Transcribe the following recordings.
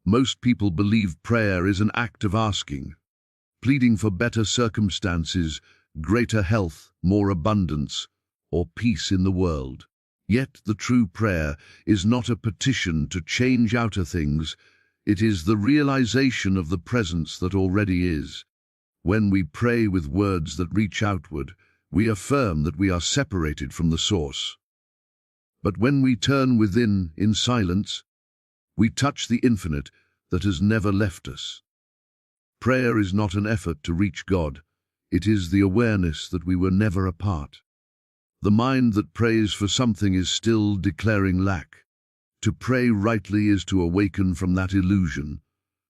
Most people believe prayer is an act of asking, pleading for better circumstances, greater health, more abundance, or peace in the world. Yet the true prayer is not a petition to change outer things, it is the realization of the presence that already is. When we pray with words that reach outward, we affirm that we are separated from the source. But when we turn within in silence, we touch the infinite that has never left us. Prayer is not an effort to reach God, it is the awareness that we were never apart. The mind that prays for something is still declaring lack. To pray rightly is to awaken from that illusion,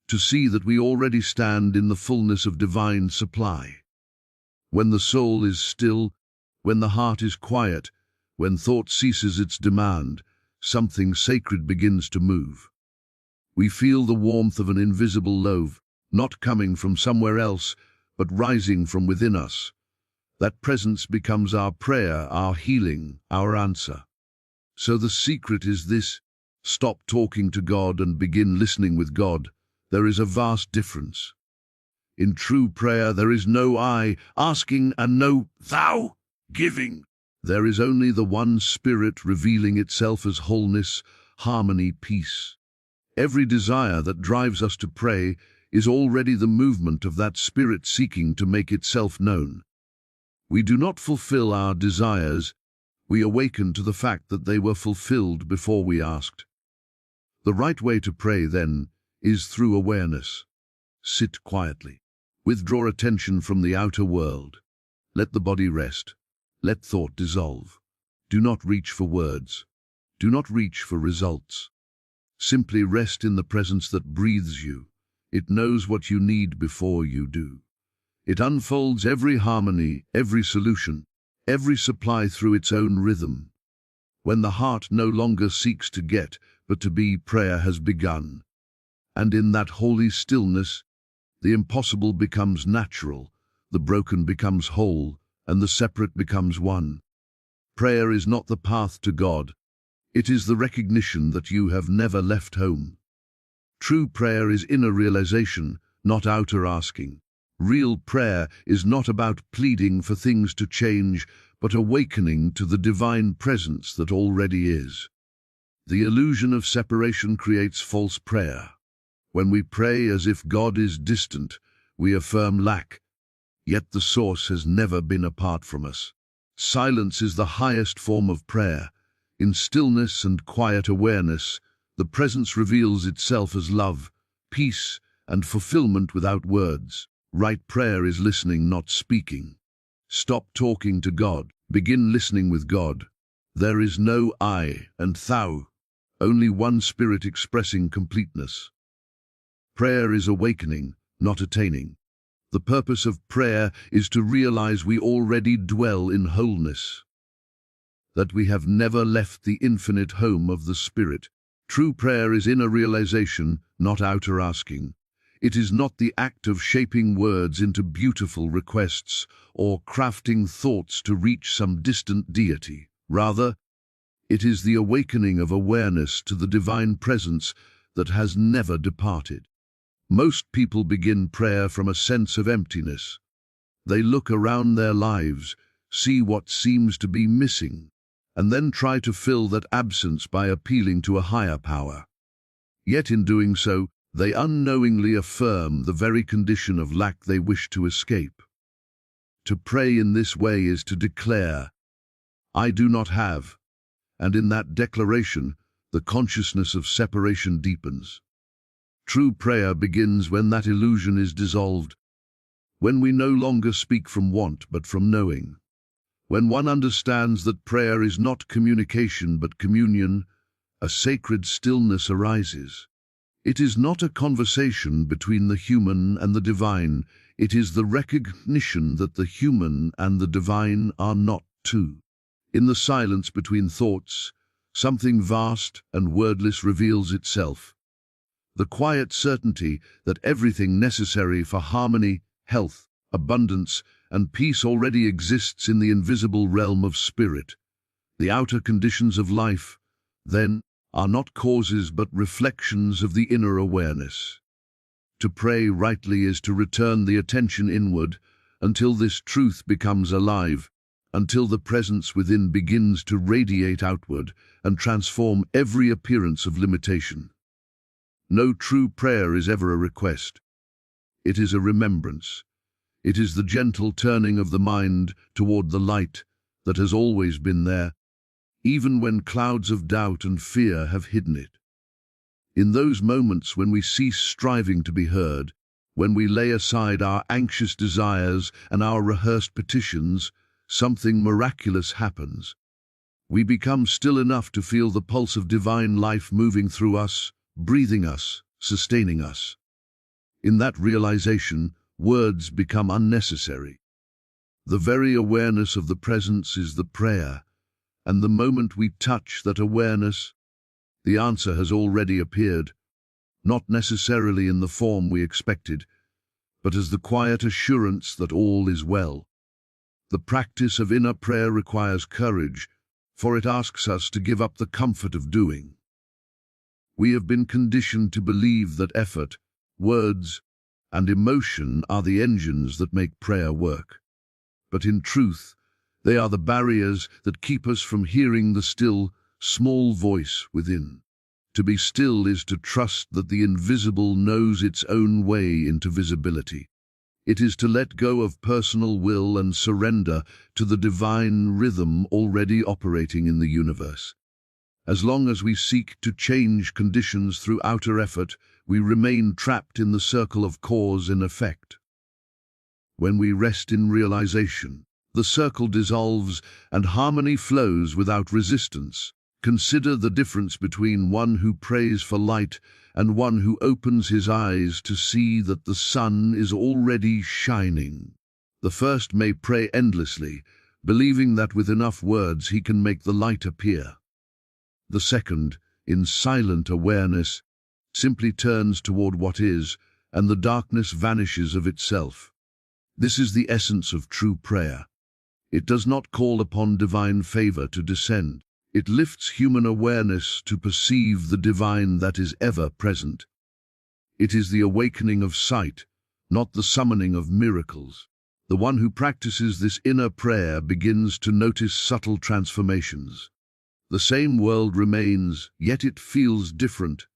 to see that we already stand in the fullness of divine supply. When the soul is still, when the heart is quiet, when thought ceases its demand, something sacred begins to move. We feel the warmth of an invisible love, not coming from somewhere else, but rising from within us. That presence becomes our prayer, our healing, our answer. So the secret is this: stop talking to God and begin listening with God. There is a vast difference. In true prayer there is no I asking and no thou giving. There is only the one Spirit revealing itself as wholeness, harmony, peace. Every desire that drives us to pray is already the movement of that Spirit seeking to make itself known. We do not fulfill our desires, we awaken to the fact that they were fulfilled before we asked. The right way to pray, then, is through awareness. Sit quietly. Withdraw attention from the outer world. Let the body rest. Let thought dissolve. Do not reach for words. Do not reach for results. Simply rest in the presence that breathes you. It knows what you need before you do. It unfolds every harmony, every solution, every supply through its own rhythm. When the heart no longer seeks to get, but to be, prayer has begun. And in that holy stillness, the impossible becomes natural, the broken becomes whole, and the separate becomes one. Prayer is not the path to God. It is the recognition that you have never left home. True prayer is inner realization, not outer asking. Real prayer is not about pleading for things to change, but awakening to the divine presence that already is. The illusion of separation creates false prayer. When we pray as if God is distant, we affirm lack, yet the source has never been apart from us. Silence is the highest form of prayer. In stillness and quiet awareness, the presence reveals itself as love, peace, and fulfillment without words. Right prayer is listening, not speaking. Stop talking to God. Begin listening with God. There is no I and thou, only one Spirit expressing completeness. Prayer is awakening, not attaining. The purpose of prayer is to realize we already dwell in wholeness, that we have never left the infinite home of the Spirit. True prayer is inner realization, not outer asking. It is not the act of shaping words into beautiful requests or crafting thoughts to reach some distant deity. Rather, it is the awakening of awareness to the divine presence that has never departed. Most people begin prayer from a sense of emptiness. They look around their lives, see what seems to be missing, and then try to fill that absence by appealing to a higher power. Yet in doing so, they unknowingly affirm the very condition of lack they wish to escape. To pray in this way is to declare, I do not have, and in that declaration, the consciousness of separation deepens. True prayer begins when that illusion is dissolved, when we no longer speak from want but from knowing. When one understands that prayer is not communication but communion, a sacred stillness arises. It is not a conversation between the human and the divine, it is the recognition that the human and the divine are not two. In the silence between thoughts, something vast and wordless reveals itself. The quiet certainty that everything necessary for harmony, health, abundance, and peace already exists in the invisible realm of spirit. The outer conditions of life, then, are not causes but reflections of the inner awareness. To pray rightly is to return the attention inward until this truth becomes alive, until the presence within begins to radiate outward and transform every appearance of limitation. No true prayer is ever a request. It is a remembrance. It is the gentle turning of the mind toward the light that has always been there, even when clouds of doubt and fear have hidden it. In those moments when we cease striving to be heard, when we lay aside our anxious desires and our rehearsed petitions, something miraculous happens. We become still enough to feel the pulse of divine life moving through us, breathing us, sustaining us. In that realization, words become unnecessary. The very awareness of the presence is the prayer, and the moment we touch that awareness, the answer has already appeared, not necessarily in the form we expected, but as the quiet assurance that all is well. The practice of inner prayer requires courage, for it asks us to give up the comfort of doing. We have been conditioned to believe that effort, words, and emotion are the engines that make prayer work. But in truth, they are the barriers that keep us from hearing the still, small voice within. To be still is to trust that the invisible knows its own way into visibility. It is to let go of personal will and surrender to the divine rhythm already operating in the universe. As long as we seek to change conditions through outer effort, we remain trapped in the circle of cause and effect. When we rest in realization, the circle dissolves and harmony flows without resistance. Consider the difference between one who prays for light and one who opens his eyes to see that the sun is already shining. The first may pray endlessly, believing that with enough words he can make the light appear. The second, in silent awareness, simply turns toward what is, and the darkness vanishes of itself. This is the essence of true prayer. It does not call upon divine favor to descend. It lifts human awareness to perceive the divine that is ever present. It is the awakening of sight, not the summoning of miracles. The one who practices this inner prayer begins to notice subtle transformations. The same world remains, yet it feels different,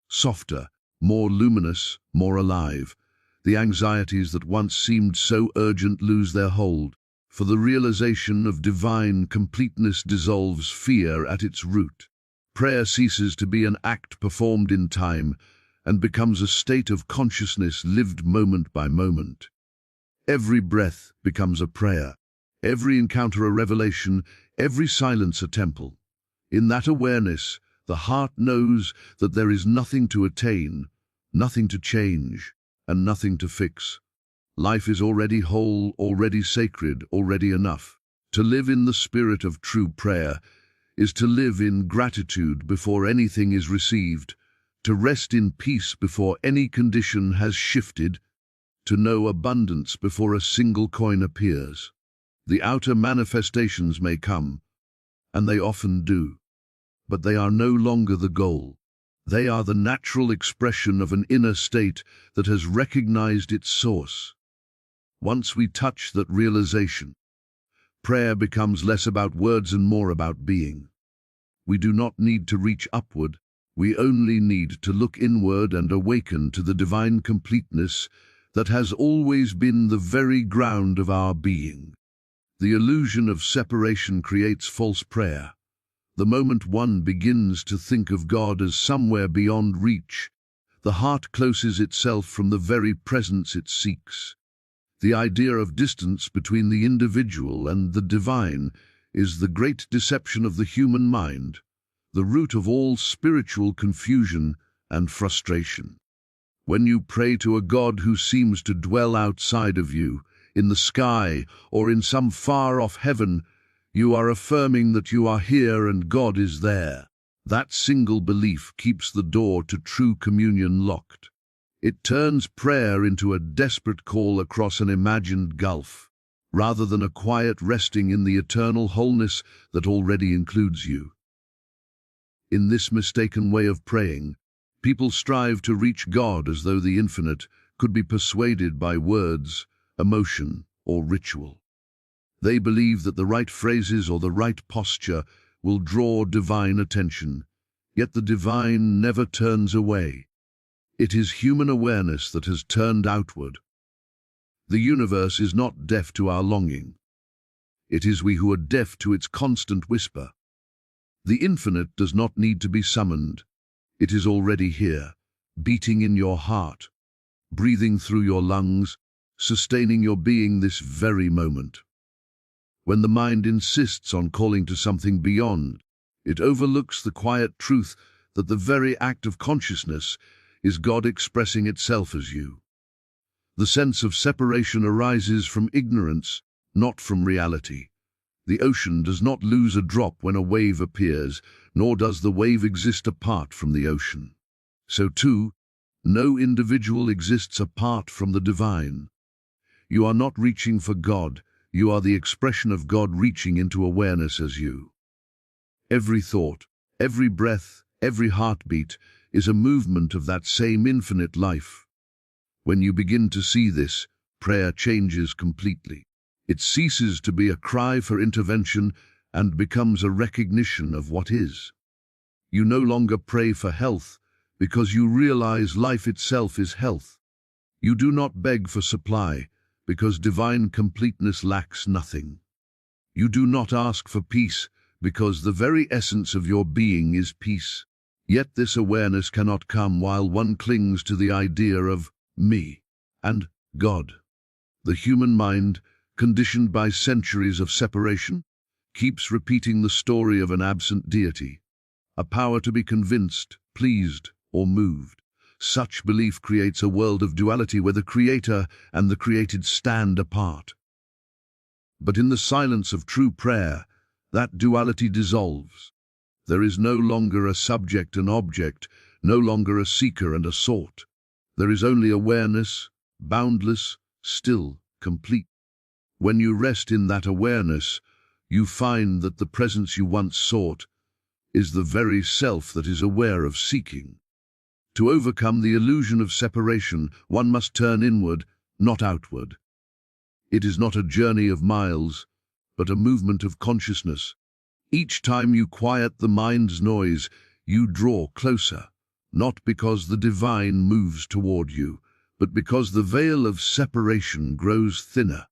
softer, more luminous, more alive. The anxieties that once seemed so urgent lose their hold, for the realization of divine completeness dissolves fear at its root. Prayer ceases to be an act performed in time and becomes a state of consciousness lived moment by moment. Every breath becomes a prayer, every encounter a revelation, every silence a temple. In that awareness, the heart knows that there is nothing to attain, nothing to change, and nothing to fix. Life is already whole, already sacred, already enough. To live in the spirit of true prayer is to live in gratitude before anything is received, to rest in peace before any condition has shifted, to know abundance before a single coin appears. The outer manifestations may come, and they often do, but they are no longer the goal. They are the natural expression of an inner state that has recognized its source. Once we touch that realization, prayer becomes less about words and more about being. We do not need to reach upward, we only need to look inward and awaken to the divine completeness that has always been the very ground of our being. The illusion of separation creates false prayer. The moment one begins to think of God as somewhere beyond reach, the heart closes itself from the very presence it seeks. The idea of distance between the individual and the divine is the great deception of the human mind, the root of all spiritual confusion and frustration. When you pray to a God who seems to dwell outside of you, in the sky or in some far-off heaven, you are affirming that you are here and God is there. That single belief keeps the door to true communion locked. It turns prayer into a desperate call across an imagined gulf, rather than a quiet resting in the eternal wholeness that already includes you. In this mistaken way of praying, people strive to reach God as though the infinite could be persuaded by words, emotion, or ritual. They believe that the right phrases or the right posture will draw divine attention, yet the divine never turns away. It is human awareness that has turned outward. The universe is not deaf to our longing. It is we who are deaf to its constant whisper. The infinite does not need to be summoned. It is already here, beating in your heart, breathing through your lungs, sustaining your being this very moment. When the mind insists on calling to something beyond, it overlooks the quiet truth that the very act of consciousness is God expressing itself as you. The sense of separation arises from ignorance, not from reality. The ocean does not lose a drop when a wave appears, nor does the wave exist apart from the ocean. So too, no individual exists apart from the divine. You are not reaching for God, you are the expression of God reaching into awareness as you. Every thought, every breath, every heartbeat is a movement of that same infinite life. When you begin to see this, prayer changes completely. It ceases to be a cry for intervention and becomes a recognition of what is. You no longer pray for health because you realize life itself is health. You do not beg for supply because divine completeness lacks nothing. You do not ask for peace because the very essence of your being is peace. Yet this awareness cannot come while one clings to the idea of me and God. The human mind, conditioned by centuries of separation, keeps repeating the story of an absent deity, a power to be convinced, pleased, or moved. Such belief creates a world of duality where the creator and the created stand apart. But in the silence of true prayer, that duality dissolves. There is no longer a subject and object, no longer a seeker and a sought. There is only awareness, boundless, still, complete. When you rest in that awareness, you find that the presence you once sought is the very self that is aware of seeking. To overcome the illusion of separation, one must turn inward, not outward. It is not a journey of miles, but a movement of consciousness. Each time you quiet the mind's noise, you draw closer, not because the divine moves toward you, but because the veil of separation grows thinner.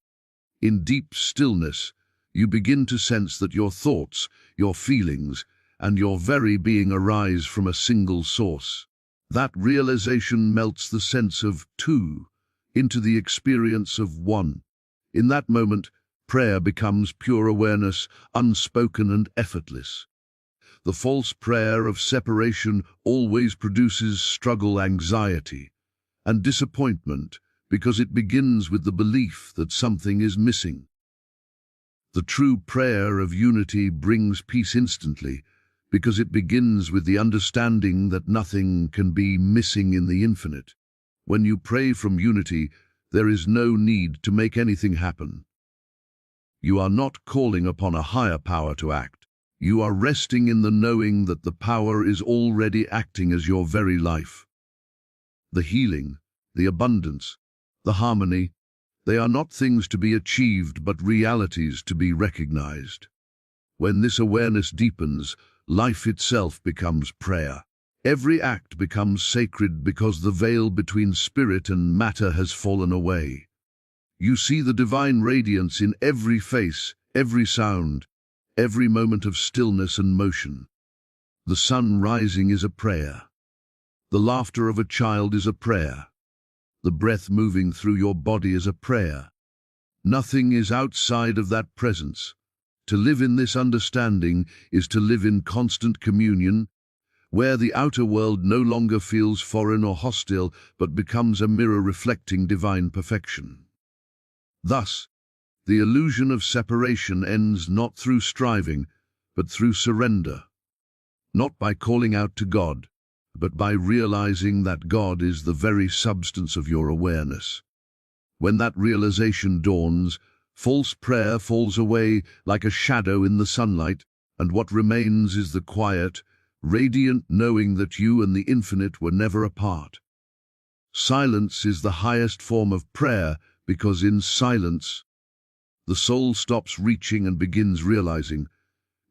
In deep stillness, you begin to sense that your thoughts, your feelings, and your very being arise from a single source. That realization melts the sense of two into the experience of one. In that moment, prayer becomes pure awareness, unspoken and effortless. The false prayer of separation always produces struggle, anxiety, and disappointment because it begins with the belief that something is missing. The true prayer of unity brings peace instantly because it begins with the understanding that nothing can be missing in the infinite. When you pray from unity, there is no need to make anything happen. You are not calling upon a higher power to act. You are resting in the knowing that the power is already acting as your very life. The healing, the abundance, the harmony, they are not things to be achieved but realities to be recognized. When this awareness deepens, life itself becomes prayer. Every act becomes sacred because the veil between spirit and matter has fallen away. You see the divine radiance in every face, every sound, every moment of stillness and motion. The sun rising is a prayer. The laughter of a child is a prayer. The breath moving through your body is a prayer. Nothing is outside of that presence. To live in this understanding is to live in constant communion, where the outer world no longer feels foreign or hostile, but becomes a mirror reflecting divine perfection. Thus, the illusion of separation ends not through striving, but through surrender. Not by calling out to God, but by realizing that God is the very substance of your awareness. When that realization dawns, false prayer falls away like a shadow in the sunlight, and what remains is the quiet, radiant knowing that you and the infinite were never apart. Silence is the highest form of prayer because in silence, the soul stops reaching and begins realizing.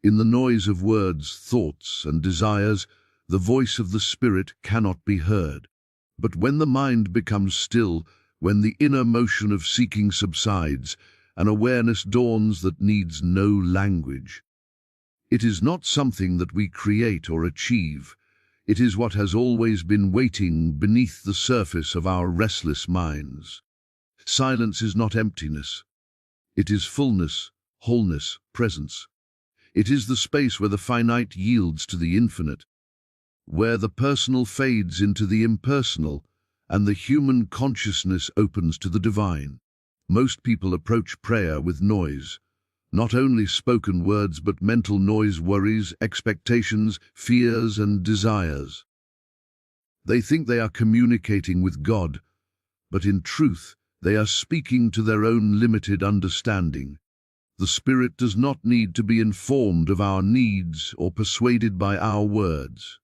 In the noise of words, thoughts, and desires, the voice of the spirit cannot be heard. But when the mind becomes still, when the inner motion of seeking subsides, an awareness dawns that needs no language. It is not something that we create or achieve. It is what has always been waiting beneath the surface of our restless minds. Silence is not emptiness. It is fullness, wholeness, presence. It is the space where the finite yields to the infinite, where the personal fades into the impersonal, and the human consciousness opens to the divine. Most people approach prayer with noise, not only spoken words but mental noise, worries, expectations, fears, and desires. They think they are communicating with God, but in truth, they are speaking to their own limited understanding. The Spirit does not need to be informed of our needs or persuaded by our words.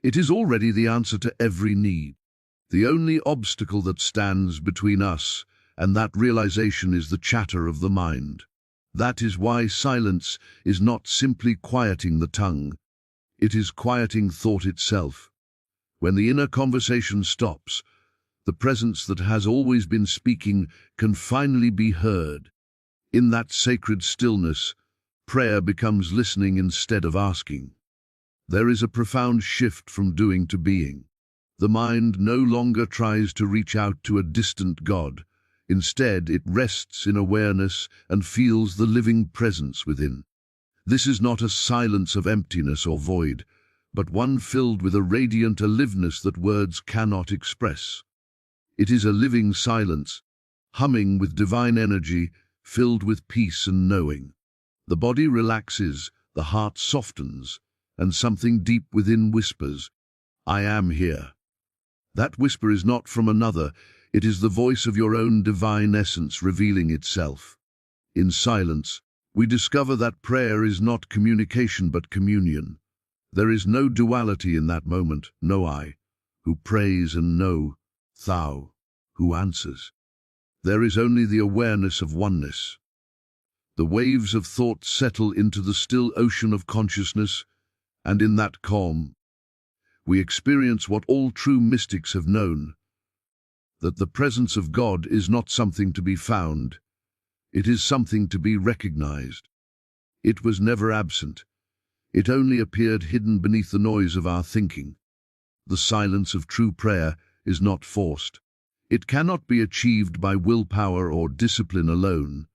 It is already the answer to every need. The only obstacle that stands between us and that realization is the chatter of the mind. That is why silence is not simply quieting the tongue. It is quieting thought itself. When the inner conversation stops, the presence that has always been speaking can finally be heard. In that sacred stillness, prayer becomes listening instead of asking. There is a profound shift from doing to being. The mind no longer tries to reach out to a distant God. Instead, it rests in awareness and feels the living presence within. This is not a silence of emptiness or void, but one filled with a radiant aliveness that words cannot express. It is a living silence, humming with divine energy, filled with peace and knowing. The body relaxes, the heart softens, and something deep within whispers, "I am here." That whisper is not from another, it is the voice of your own divine essence revealing itself. In silence, we discover that prayer is not communication but communion. There is no duality in that moment, no I, who prays, and no thou, who answers. There is only the awareness of oneness. The waves of thought settle into the still ocean of consciousness, and in that calm, we experience what all true mystics have known, that the presence of God is not something to be found, it is something to be recognized. It was never absent, it only appeared hidden beneath the noise of our thinking. The silence of true prayer is not forced. It cannot be achieved by willpower or discipline alone.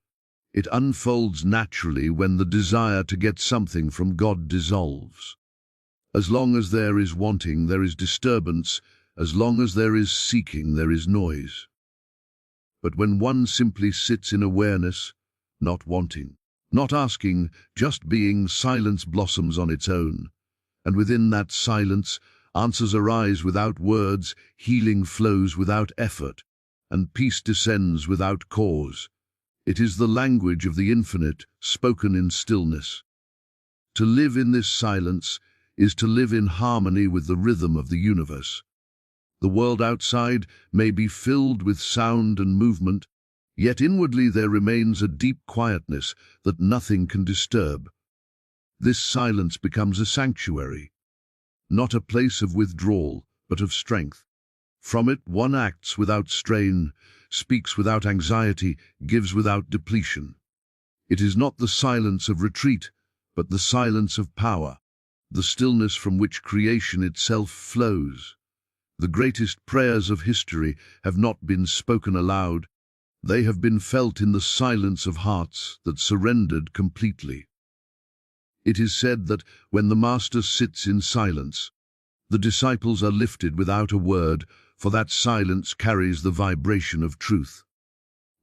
It unfolds naturally when the desire to get something from God dissolves. As long as there is wanting, there is disturbance. As long as there is seeking, there is noise. But when one simply sits in awareness, not wanting, not asking, just being, silence blossoms on its own. And within that silence, answers arise without words, healing flows without effort, and peace descends without cause. It is the language of the infinite, spoken in stillness. To live in this silence is to live in harmony with the rhythm of the universe. The world outside may be filled with sound and movement, yet inwardly there remains a deep quietness that nothing can disturb. This silence becomes a sanctuary, not a place of withdrawal, but of strength. From it one acts without strain, speaks without anxiety, gives without depletion. It is not the silence of retreat, but the silence of power, the stillness from which creation itself flows. The greatest prayers of history have not been spoken aloud. They have been felt in the silence of hearts that surrendered completely. It is said that when the Master sits in silence, the disciples are lifted without a word, for that silence carries the vibration of truth.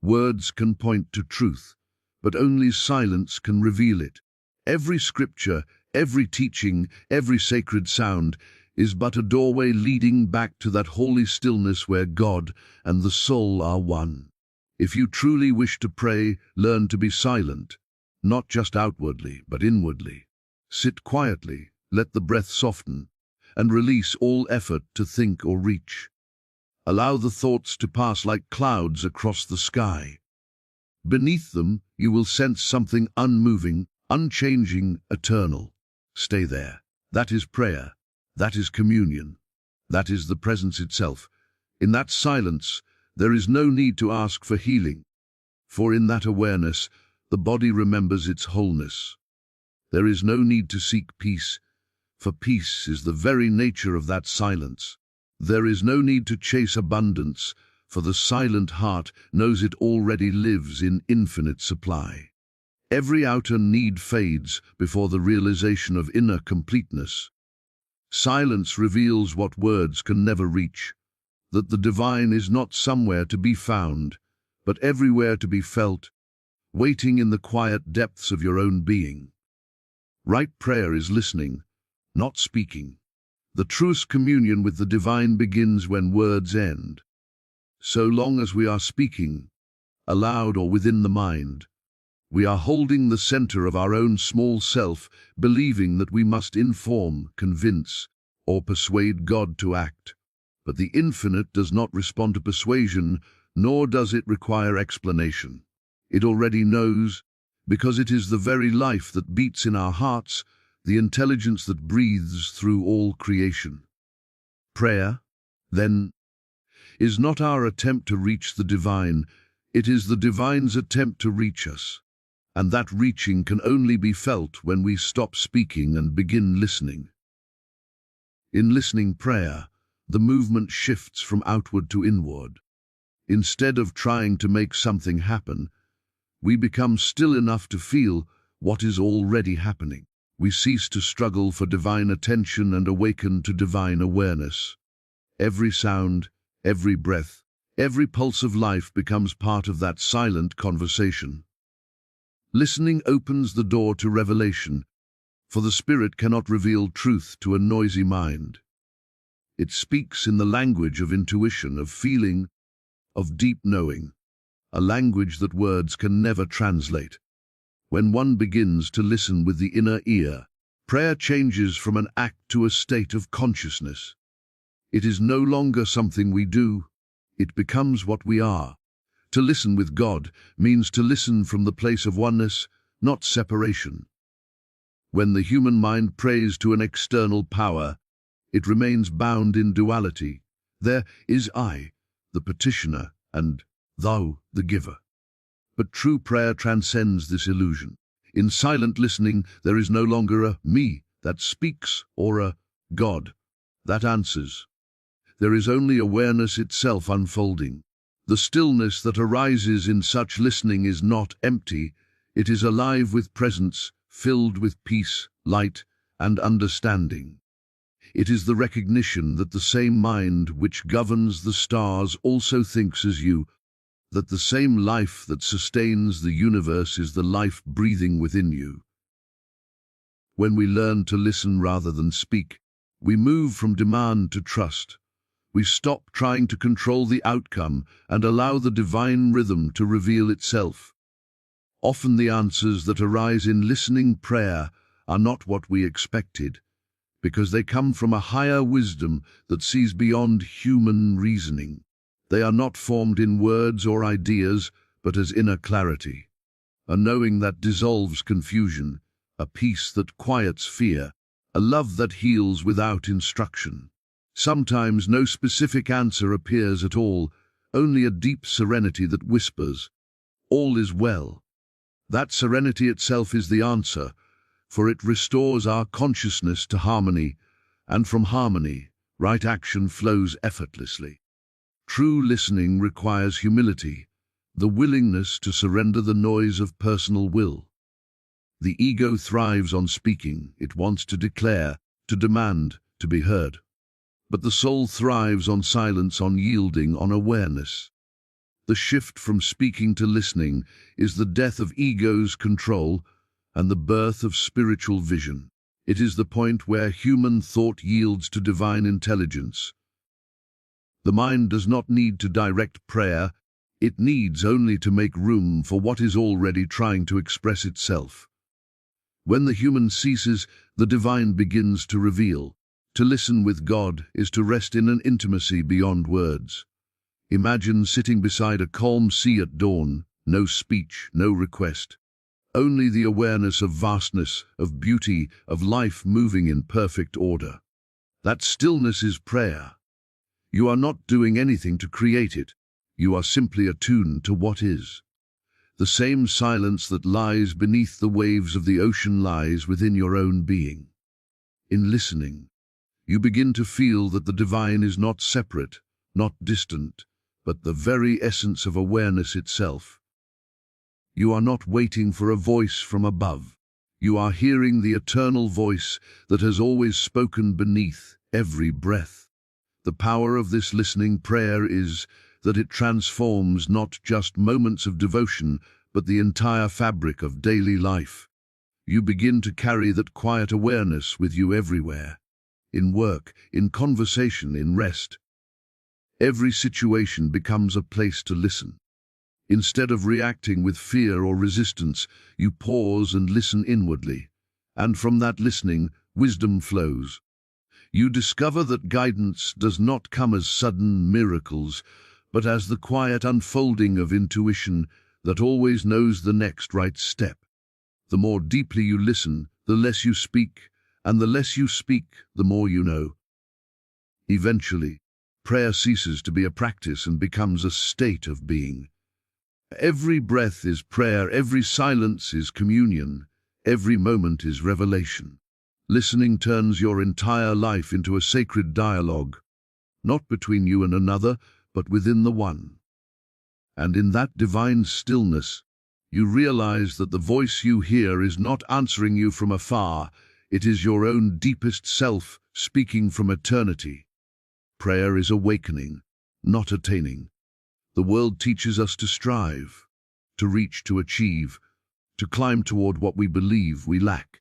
Words can point to truth, but only silence can reveal it. Every scripture, every teaching, every sacred sound is but a doorway leading back to that holy stillness where God and the soul are one. If you truly wish to pray, learn to be silent, not just outwardly, but inwardly. Sit quietly, Let the breath soften, and release all effort to think or reach. Allow the thoughts to pass like clouds across the sky. Beneath them, you will sense something unmoving, unchanging, eternal. Stay there. That is prayer. That is communion. That is the presence itself. In that silence, there is no need to ask for healing, for in that awareness, the body remembers its wholeness. There is no need to seek peace, for peace is the very nature of that silence. There is no need to chase abundance, for the silent heart knows it already lives in infinite supply. Every outer need fades before the realization of inner completeness. Silence reveals what words can never reach, that the divine is not somewhere to be found, but everywhere to be felt, waiting in the quiet depths of your own being. Right prayer is listening, not speaking. The truest communion with the divine begins when words end. So long as we are speaking, aloud or within the mind, we are holding the center of our own small self, believing that we must inform, convince, or persuade God to act. But the infinite does not respond to persuasion, nor does it require explanation. It already knows, because it is the very life that beats in our hearts, the intelligence that breathes through all creation. Prayer, then, is not our attempt to reach the divine, it is the divine's attempt to reach us. And that reaching can only be felt when we stop speaking and begin listening. In listening prayer, the movement shifts from outward to inward. Instead of trying to make something happen, we become still enough to feel what is already happening. We cease to struggle for divine attention and awaken to divine awareness. Every sound, every breath, every pulse of life becomes part of that silent conversation. Listening opens the door to revelation, for the spirit cannot reveal truth to a noisy mind. It speaks in the language of intuition, of feeling, of deep knowing, a language that words can never translate. When one begins to listen with the inner ear, prayer changes from an act to a state of consciousness. It is no longer something we do, it becomes what we are. To listen with God means to listen from the place of oneness, not separation. When the human mind prays to an external power, it remains bound in duality. There is I, the petitioner, and thou, the giver. But true prayer transcends this illusion. In silent listening, there is no longer a me that speaks or a God that answers. There is only awareness itself unfolding. The stillness that arises in such listening is not empty, it is alive with presence, filled with peace, light, and understanding. It is the recognition that the same mind which governs the stars also thinks as you, that the same life that sustains the universe is the life breathing within you. When we learn to listen rather than speak, we move from demand to trust. We stop trying to control the outcome and allow the divine rhythm to reveal itself. Often the answers that arise in listening prayer are not what we expected, because they come from a higher wisdom that sees beyond human reasoning. They are not formed in words or ideas, but as inner clarity, a knowing that dissolves confusion, a peace that quiets fear, a love that heals without instruction. Sometimes no specific answer appears at all, only a deep serenity that whispers, "All is well." That serenity itself is the answer, for it restores our consciousness to harmony, and from harmony, right action flows effortlessly. True listening requires humility, the willingness to surrender the noise of personal will. The ego thrives on speaking, it wants to declare, to demand, to be heard. But the soul thrives on silence, on yielding, on awareness. The shift from speaking to listening is the death of ego's control and the birth of spiritual vision. It is the point where human thought yields to divine intelligence. The mind does not need to direct prayer, it needs only to make room for what is already trying to express itself. When the human ceases, the divine begins to reveal. To listen with God is to rest in an intimacy beyond words. Imagine sitting beside a calm sea at dawn, no speech, no request. Only the awareness of vastness, of beauty, of life moving in perfect order. That stillness is prayer. You are not doing anything to create it. You are simply attuned to what is. The same silence that lies beneath the waves of the ocean lies within your own being. In listening, you begin to feel that the divine is not separate, not distant, but the very essence of awareness itself. You are not waiting for a voice from above. You are hearing the eternal voice that has always spoken beneath every breath. The power of this listening prayer is that it transforms not just moments of devotion, but the entire fabric of daily life. You begin to carry that quiet awareness with you everywhere. In work, in conversation, in rest. Every situation becomes a place to listen. Instead of reacting with fear or resistance, you pause and listen inwardly. And from that listening, wisdom flows. You discover that guidance does not come as sudden miracles, but as the quiet unfolding of intuition that always knows the next right step. The more deeply you listen, the less you speak, and the less you speak, the more you know. Eventually, prayer ceases to be a practice and becomes a state of being. Every breath is prayer, every silence is communion, every moment is revelation. Listening turns your entire life into a sacred dialogue, not between you and another, but within the one. And in that divine stillness, you realize that the voice you hear is not answering you from afar, it is your own deepest self speaking from eternity. Prayer is awakening, not attaining. The world teaches us to strive, to reach, to achieve, to climb toward what we believe we lack.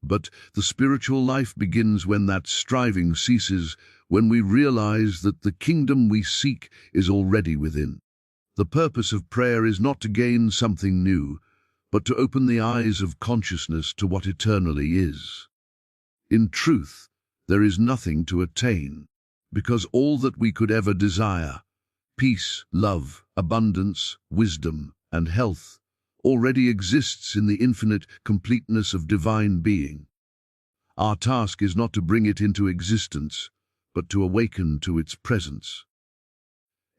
But the spiritual life begins when that striving ceases, when we realize that the kingdom we seek is already within. The purpose of prayer is not to gain something new, but to open the eyes of consciousness to what eternally is. In truth, there is nothing to attain, because all that we could ever desire, peace, love, abundance, wisdom, and health, already exists in the infinite completeness of divine being. Our task is not to bring it into existence, but to awaken to its presence.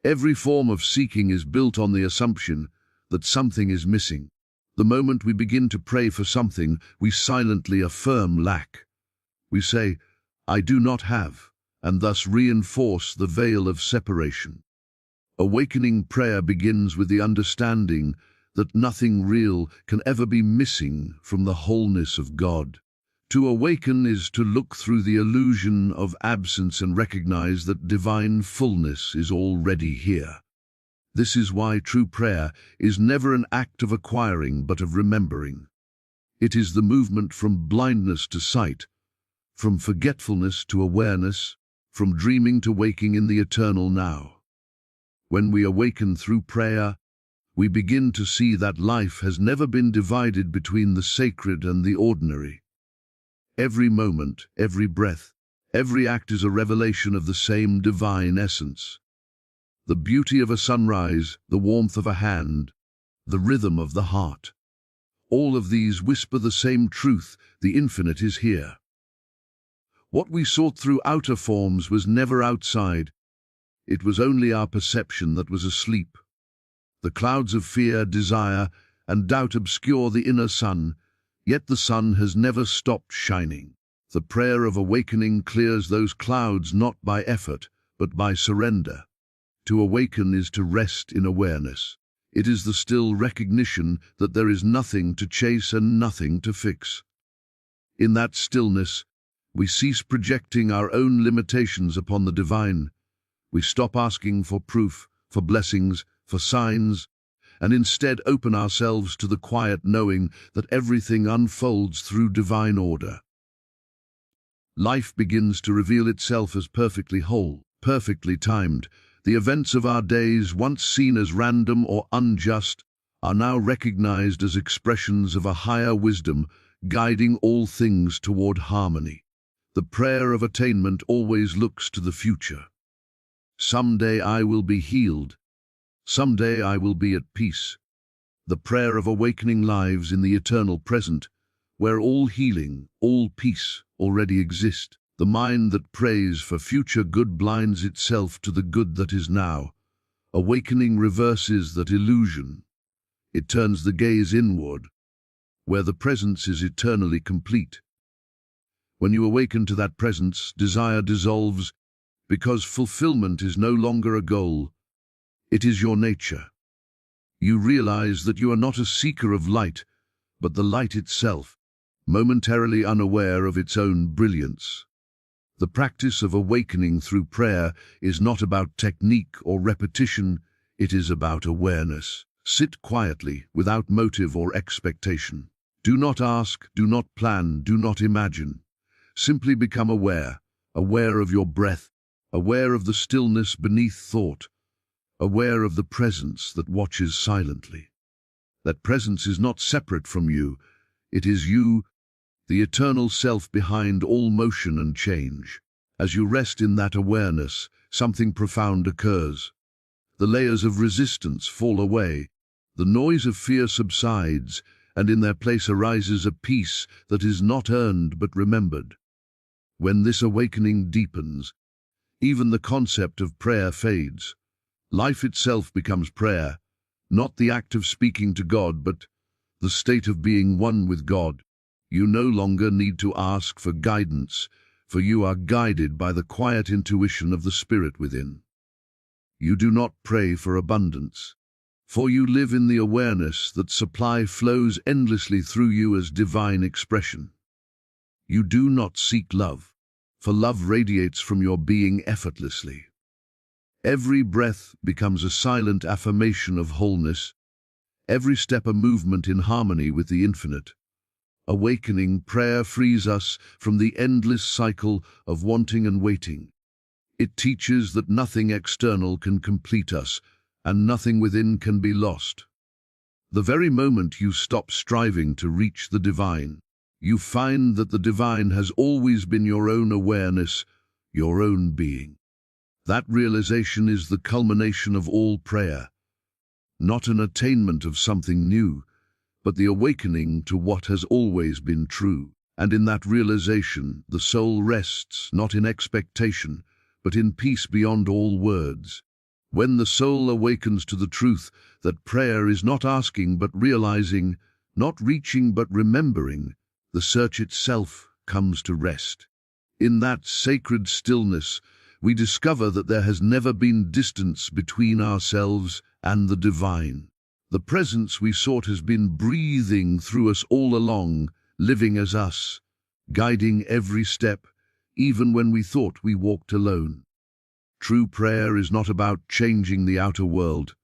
Every form of seeking is built on the assumption that something is missing. The moment we begin to pray for something, we silently affirm lack. We say, "I do not have," and thus reinforce the veil of separation. Awakening prayer begins with the understanding that nothing real can ever be missing from the wholeness of God. To awaken is to look through the illusion of absence and recognize that divine fullness is already here. This is why true prayer is never an act of acquiring but of remembering. It is the movement from blindness to sight, from forgetfulness to awareness, from dreaming to waking in the eternal now. When we awaken through prayer, we begin to see that life has never been divided between the sacred and the ordinary. Every moment, every breath, every act is a revelation of the same divine essence. The beauty of a sunrise, the warmth of a hand, the rhythm of the heart. All of these whisper the same truth: the infinite is here. What we sought through outer forms was never outside. It was only our perception that was asleep. The clouds of fear, desire, and doubt obscure the inner sun, yet the sun has never stopped shining. The prayer of awakening clears those clouds not by effort, but by surrender. To awaken is to rest in awareness. It is the still recognition that there is nothing to chase and nothing to fix. In that stillness, we cease projecting our own limitations upon the divine. We stop asking for proof, for blessings, for signs, and instead open ourselves to the quiet knowing that everything unfolds through divine order. Life begins to reveal itself as perfectly whole, perfectly timed. The events of our days, once seen as random or unjust, are now recognized as expressions of a higher wisdom guiding all things toward harmony. The prayer of attainment always looks to the future. Someday I will be healed. Someday I will be at peace. The prayer of awakening lives in the eternal present, where all healing, all peace already exist. The mind that prays for future good blinds itself to the good that is now. Awakening reverses that illusion. It turns the gaze inward, where the presence is eternally complete. When you awaken to that presence, desire dissolves, because fulfillment is no longer a goal. It is your nature. You realize that you are not a seeker of light, but the light itself, momentarily unaware of its own brilliance. The practice of awakening through prayer is not about technique or repetition, it is about awareness. Sit quietly, without motive or expectation. Do not ask, do not plan, do not imagine. Simply become aware, aware of your breath, aware of the stillness beneath thought, aware of the presence that watches silently. That presence is not separate from you, it is you, the eternal self behind all motion and change. As you rest in that awareness, something profound occurs. The layers of resistance fall away, the noise of fear subsides, and in their place arises a peace that is not earned but remembered. When this awakening deepens, even the concept of prayer fades. Life itself becomes prayer, not the act of speaking to God, but the state of being one with God. You no longer need to ask for guidance, for you are guided by the quiet intuition of the Spirit within. You do not pray for abundance, for you live in the awareness that supply flows endlessly through you as divine expression. You do not seek love, for love radiates from your being effortlessly. Every breath becomes a silent affirmation of wholeness, every step a movement in harmony with the infinite. Awakening prayer frees us from the endless cycle of wanting and waiting. It teaches that nothing external can complete us, and nothing within can be lost. The very moment you stop striving to reach the divine, you find that the divine has always been your own awareness, your own being. That realization is the culmination of all prayer, not an attainment of something new, but the awakening to what has always been true. And in that realization, the soul rests not in expectation, but in peace beyond all words. When the soul awakens to the truth that prayer is not asking but realizing, not reaching but remembering, the search itself comes to rest. In that sacred stillness, we discover that there has never been distance between ourselves and the divine. The presence we sought has been breathing through us all along, living as us, guiding every step, even when we thought we walked alone. True prayer is not about changing the outer world.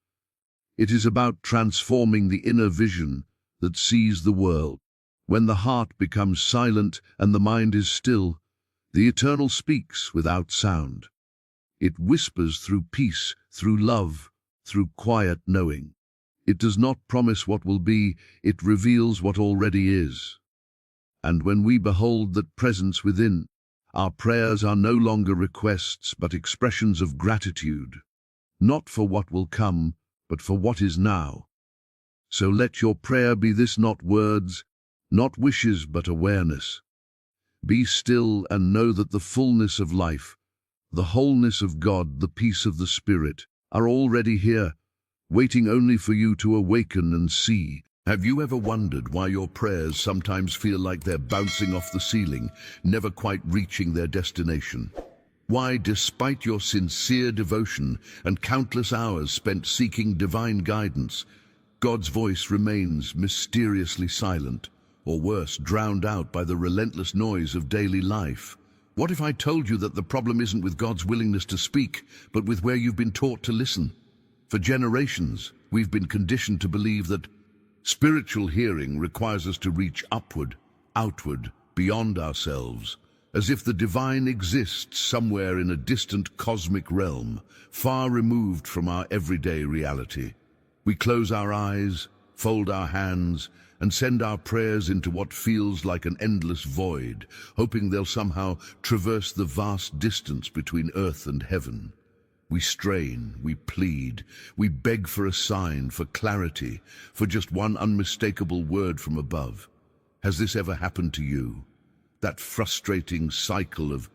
It is about transforming the inner vision that sees the world. When the heart becomes silent and the mind is still, the Eternal speaks without sound. It whispers through peace, through love, through quiet knowing. It does not promise what will be, it reveals what already is. And when we behold that presence within, our prayers are no longer requests but expressions of gratitude, not for what will come, but for what is now. So let your prayer be this: not words, not wishes, but awareness. Be still and know that the fullness of life, the wholeness of God, the peace of the Spirit, are already here, waiting only for you to awaken and see. Have you ever wondered why your prayers sometimes feel like they're bouncing off the ceiling, never quite reaching their destination? Why, despite your sincere devotion and countless hours spent seeking divine guidance, God's voice remains mysteriously silent, or worse, drowned out by the relentless noise of daily life? What if I told you that the problem isn't with God's willingness to speak, but with where you've been taught to listen? For generations, we've been conditioned to believe that spiritual hearing requires us to reach upward, outward, beyond ourselves, as if the divine exists somewhere in a distant cosmic realm, far removed from our everyday reality. We close our eyes, fold our hands, and send our prayers into what feels like an endless void, hoping they'll somehow traverse the vast distance between earth and heaven. We strain, we plead, we beg for a sign, for clarity, for just one unmistakable word from above. Has this ever happened to you? That frustrating cycle of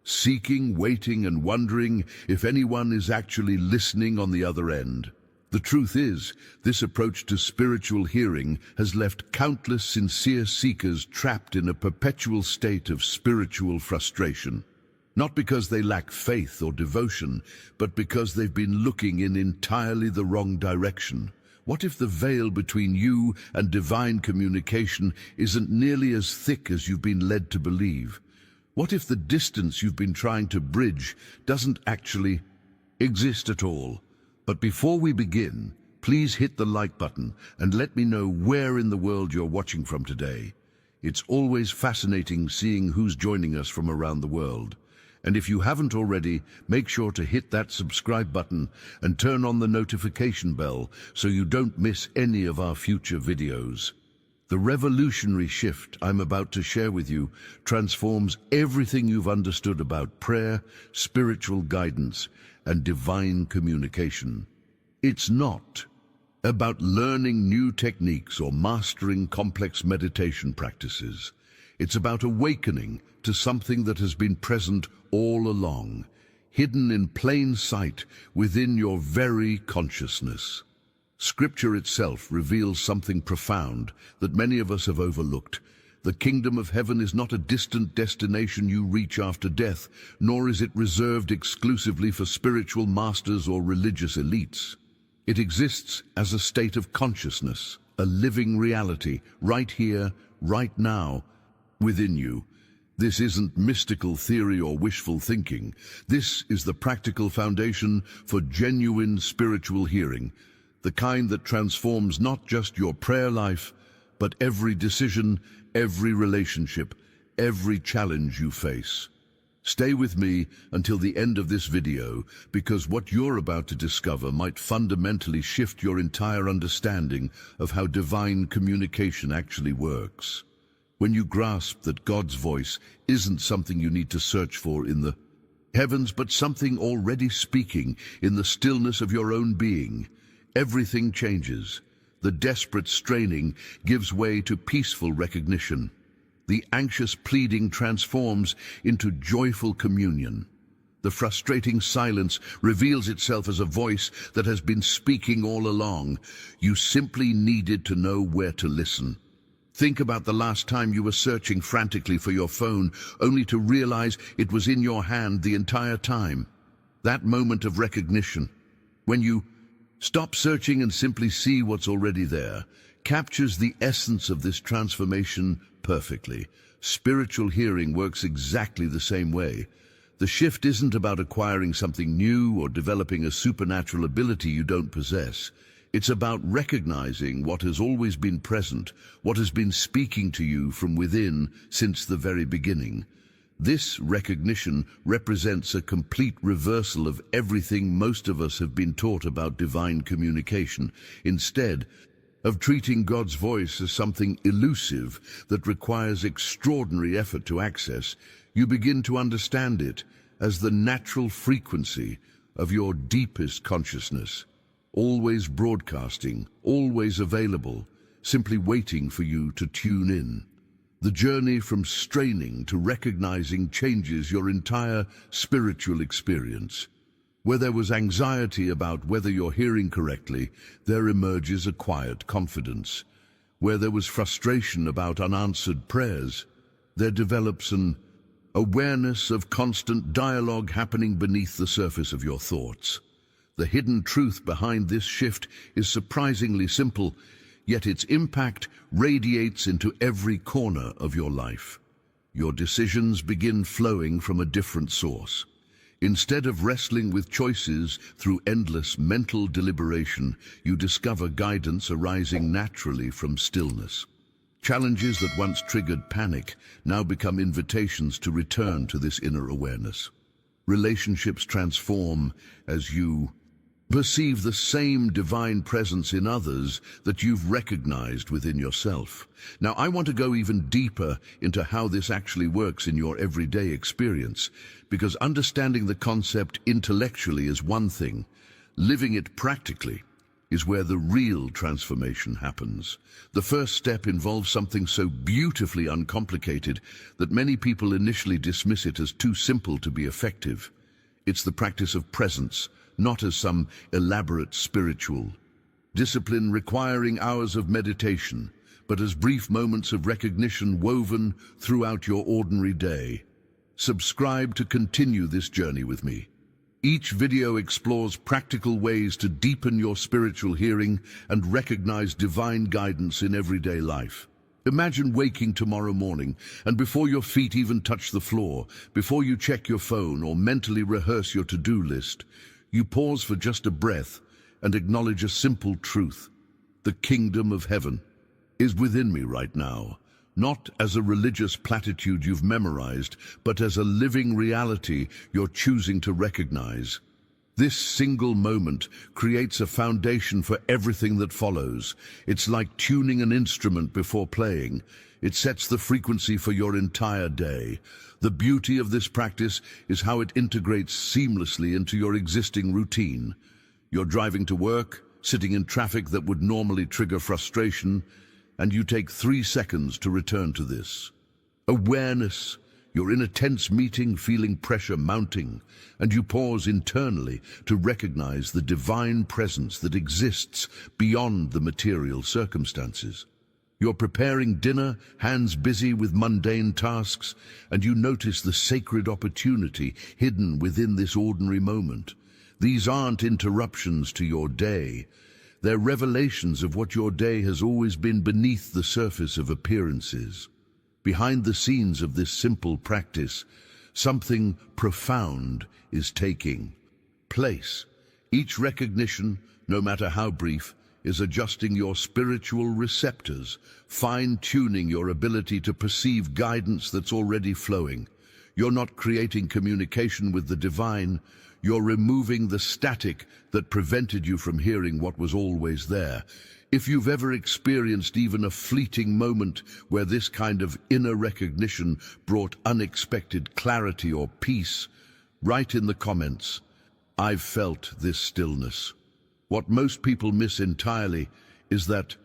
seeking, waiting, and wondering if anyone is actually listening on the other end. The truth is, this approach to spiritual hearing has left countless sincere seekers trapped in a perpetual state of spiritual frustration. Not because they lack faith or devotion, but because they've been looking in entirely the wrong direction. What if the veil between you and divine communication isn't nearly as thick as you've been led to believe? What if the distance you've been trying to bridge doesn't actually exist at all? But before we begin, please hit the like button and let me know where in the world you're watching from today. It's always fascinating seeing who's joining us from around the world. And if you haven't already, make sure to hit that subscribe button and turn on the notification bell so you don't miss any of our future videos. The revolutionary shift I'm about to share with you transforms everything you've understood about prayer, spiritual guidance, and divine communication. It's not about learning new techniques or mastering complex meditation practices. It's about awakening to something that has been present all along, hidden in plain sight within your very consciousness. Scripture itself reveals something profound that many of us have overlooked. The kingdom of heaven is not a distant destination you reach after death, nor is it reserved exclusively for spiritual masters or religious elites. It exists as a state of consciousness, a living reality, right here, right now, within you. This isn't mystical theory or wishful thinking. This is the practical foundation for genuine spiritual hearing, the kind that transforms not just your prayer life, but every decision, every relationship, every challenge you face. Stay with me until the end of this video, because what you're about to discover might fundamentally shift your entire understanding of how divine communication actually works. When you grasp that God's voice isn't something you need to search for in the heavens, but something already speaking in the stillness of your own being, everything changes. The desperate straining gives way to peaceful recognition. The anxious pleading transforms into joyful communion. The frustrating silence reveals itself as a voice that has been speaking all along. You simply needed to know where to listen. Think about the last time you were searching frantically for your phone, only to realize it was in your hand the entire time. That moment of recognition, when you stop searching and simply see what's already there, captures the essence of this transformation perfectly. Spiritual hearing works exactly the same way. The shift isn't about acquiring something new or developing a supernatural ability you don't possess. It's about recognizing what has always been present, what has been speaking to you from within since the very beginning. This recognition represents a complete reversal of everything most of us have been taught about divine communication. Instead of treating God's voice as something elusive that requires extraordinary effort to access, you begin to understand it as the natural frequency of your deepest consciousness. Always broadcasting, always available, simply waiting for you to tune in. The journey from straining to recognizing changes your entire spiritual experience. Where there was anxiety about whether you're hearing correctly, there emerges a quiet confidence. Where there was frustration about unanswered prayers, there develops an awareness of constant dialogue happening beneath the surface of your thoughts. The hidden truth behind this shift is surprisingly simple, yet its impact radiates into every corner of your life. Your decisions begin flowing from a different source. Instead of wrestling with choices through endless mental deliberation, you discover guidance arising naturally from stillness. Challenges that once triggered panic now become invitations to return to this inner awareness. Relationships transform as you Perceive the same divine presence in others that you've recognized within yourself. Now, I want to go even deeper into how this actually works in your everyday experience, because understanding the concept intellectually is one thing. Living it practically is where the real transformation happens. The first step involves something so beautifully uncomplicated that many people initially dismiss it as too simple to be effective. It's the practice of presence, not as some elaborate spiritual discipline requiring hours of meditation, but as brief moments of recognition woven throughout your ordinary day. Subscribe to continue this journey with me. Each video explores practical ways to deepen your spiritual hearing and recognize divine guidance in everyday life. Imagine waking tomorrow morning, and before your feet even touch the floor, before you check your phone or mentally rehearse your to-do list, you pause for just a breath and acknowledge a simple truth. The kingdom of heaven is within me right now, not as a religious platitude you've memorized, but as a living reality you're choosing to recognize. This single moment creates a foundation for everything that follows. It's like tuning an instrument before playing. It sets the frequency for your entire day. The beauty of this practice is how it integrates seamlessly into your existing routine. You're driving to work, sitting in traffic that would normally trigger frustration, and you take 3 seconds to return to this. Awareness. You're in a tense meeting, feeling pressure mounting, and you pause internally to recognize the divine presence that exists beyond the material circumstances. You're preparing dinner, hands busy with mundane tasks, and you notice the sacred opportunity hidden within this ordinary moment. These aren't interruptions to your day. They're revelations of what your day has always been beneath the surface of appearances. Behind the scenes of this simple practice, something profound is taking place. Each recognition, no matter how brief, is adjusting your spiritual receptors, fine-tuning your ability to perceive guidance that's already flowing. You're not creating communication with the divine, you're removing the static that prevented you from hearing what was always there. If you've ever experienced even a fleeting moment where this kind of inner recognition brought unexpected clarity or peace, write in the comments, "I've felt this stillness." What most people miss entirely is that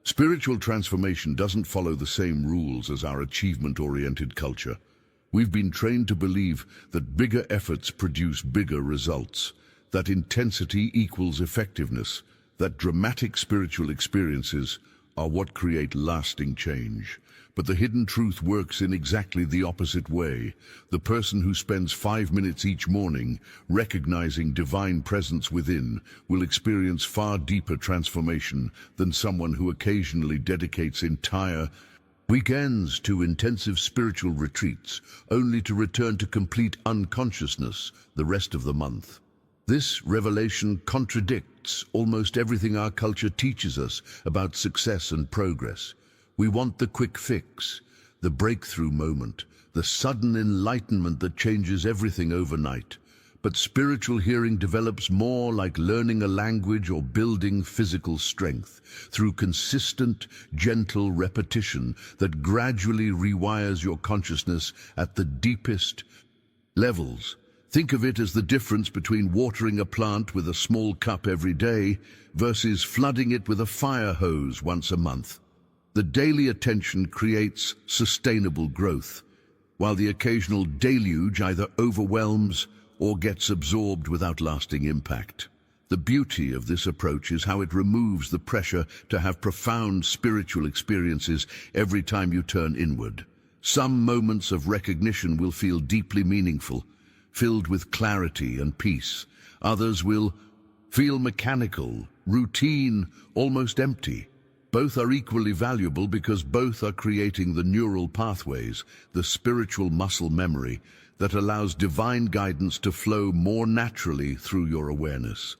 spiritual transformation doesn't follow the same rules as our achievement-oriented culture. We've been trained to believe that bigger efforts produce bigger results, that intensity equals effectiveness, that dramatic spiritual experiences are what create lasting change. But the hidden truth works in exactly the opposite way. The person who spends 5 minutes each morning recognizing divine presence within will experience far deeper transformation than someone who occasionally dedicates entire weekends to intensive spiritual retreats, only to return to complete unconsciousness the rest of the month. This revelation contradicts almost everything our culture teaches us about success and progress. We want the quick fix, the breakthrough moment, the sudden enlightenment that changes everything overnight. But spiritual hearing develops more like learning a language or building physical strength through consistent, gentle repetition that gradually rewires your consciousness at the deepest levels. Think of it as the difference between watering a plant with a small cup every day versus flooding it with a fire hose once a month. The daily attention creates sustainable growth, while the occasional deluge either overwhelms or gets absorbed without lasting impact. The beauty of this approach is how it removes the pressure to have profound spiritual experiences every time you turn inward. Some moments of recognition will feel deeply meaningful, filled with clarity and peace. Others will feel mechanical, routine, almost empty. Both are equally valuable because both are creating the neural pathways, the spiritual muscle memory, that allows divine guidance to flow more naturally through your awareness.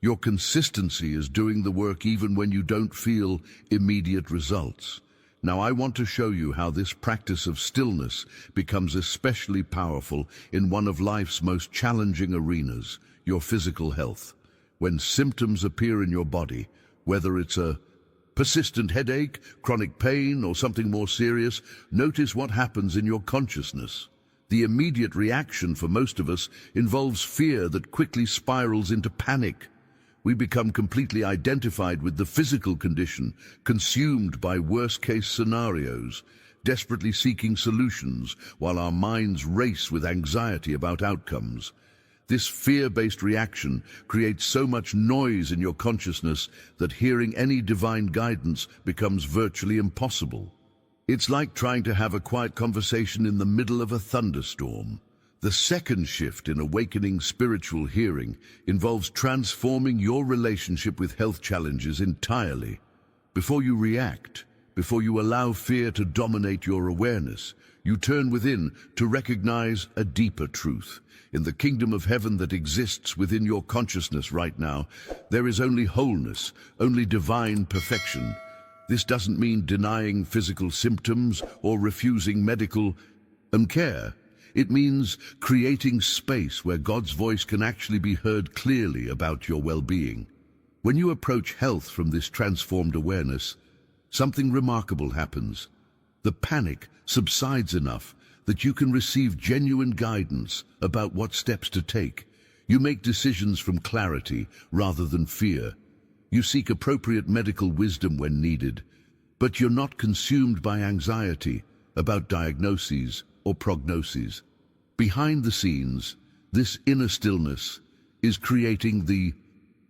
Your consistency is doing the work even when you don't feel immediate results. Now I want to show you how this practice of stillness becomes especially powerful in one of life's most challenging arenas, your physical health. When symptoms appear in your body, whether it's a persistent headache, chronic pain, or something more serious, notice what happens in your consciousness. The immediate reaction for most of us involves fear that quickly spirals into panic. We become completely identified with the physical condition, consumed by worst-case scenarios, desperately seeking solutions while our minds race with anxiety about outcomes. This fear-based reaction creates so much noise in your consciousness that hearing any divine guidance becomes virtually impossible. It's like trying to have a quiet conversation in the middle of a thunderstorm. The second shift in awakening spiritual hearing involves transforming your relationship with health challenges entirely. Before you react, before you allow fear to dominate your awareness, you turn within to recognize a deeper truth. In the kingdom of heaven that exists within your consciousness right now, there is only wholeness, only divine perfection. This doesn't mean denying physical symptoms or refusing medical care. It means creating space where God's voice can actually be heard clearly about your well-being. When you approach health from this transformed awareness, something remarkable happens. The panic subsides enough that you can receive genuine guidance about what steps to take. You make decisions from clarity rather than fear. You seek appropriate medical wisdom when needed, but you're not consumed by anxiety about diagnoses or prognoses. Behind the scenes, this inner stillness is creating the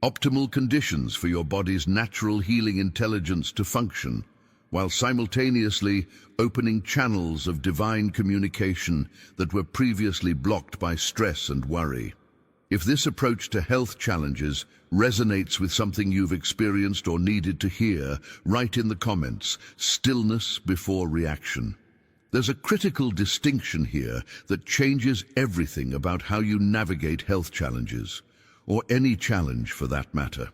optimal conditions for your body's natural healing intelligence to function, while simultaneously opening channels of divine communication that were previously blocked by stress and worry. If this approach to health challenges resonates with something you've experienced or needed to hear, write in the comments, stillness before reaction. There's a critical distinction here that changes everything about how you navigate health challenges, or any challenge for that matter.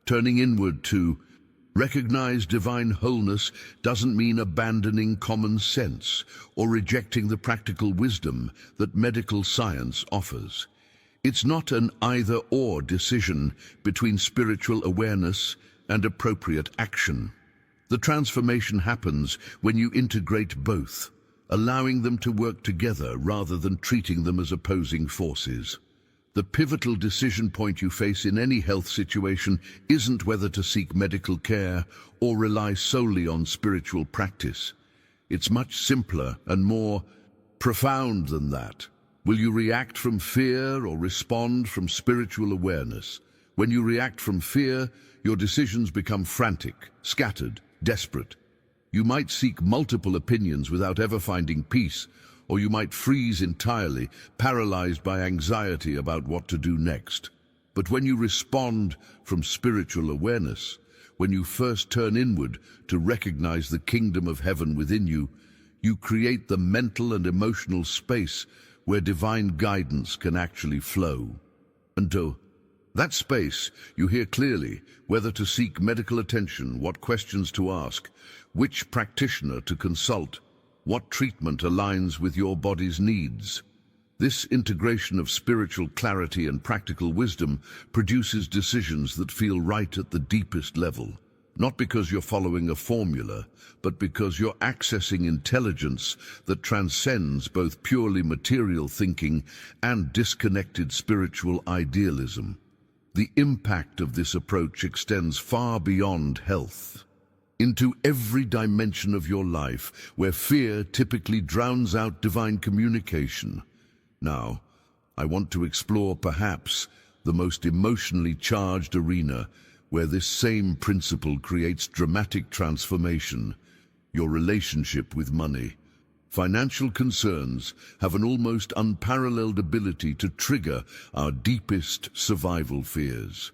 Turning inward to recognize divine wholeness doesn't mean abandoning common sense or rejecting the practical wisdom that medical science offers. It's not an either-or decision between spiritual awareness and appropriate action. The transformation happens when you integrate both, allowing them to work together rather than treating them as opposing forces. The pivotal decision point you face in any health situation isn't whether to seek medical care or rely solely on spiritual practice. It's much simpler and more profound than that. Will you react from fear or respond from spiritual awareness? When you react from fear, your decisions become frantic, scattered, desperate. You might seek multiple opinions without ever finding peace, or you might freeze entirely, paralyzed by anxiety about what to do next. But when you respond from spiritual awareness, when you first turn inward to recognize the kingdom of heaven within you, you create the mental and emotional space where divine guidance can actually flow. And to that space, you hear clearly whether to seek medical attention, what questions to ask, which practitioner to consult, what treatment aligns with your body's needs. This integration of spiritual clarity and practical wisdom produces decisions that feel right at the deepest level, not because you're following a formula, but because you're accessing intelligence that transcends both purely material thinking and disconnected spiritual idealism. The impact of this approach extends far beyond health, into every dimension of your life where fear typically drowns out divine communication. Now, I want to explore perhaps the most emotionally charged arena where this same principle creates dramatic transformation: your relationship with money. Financial concerns have an almost unparalleled ability to trigger our deepest survival fears.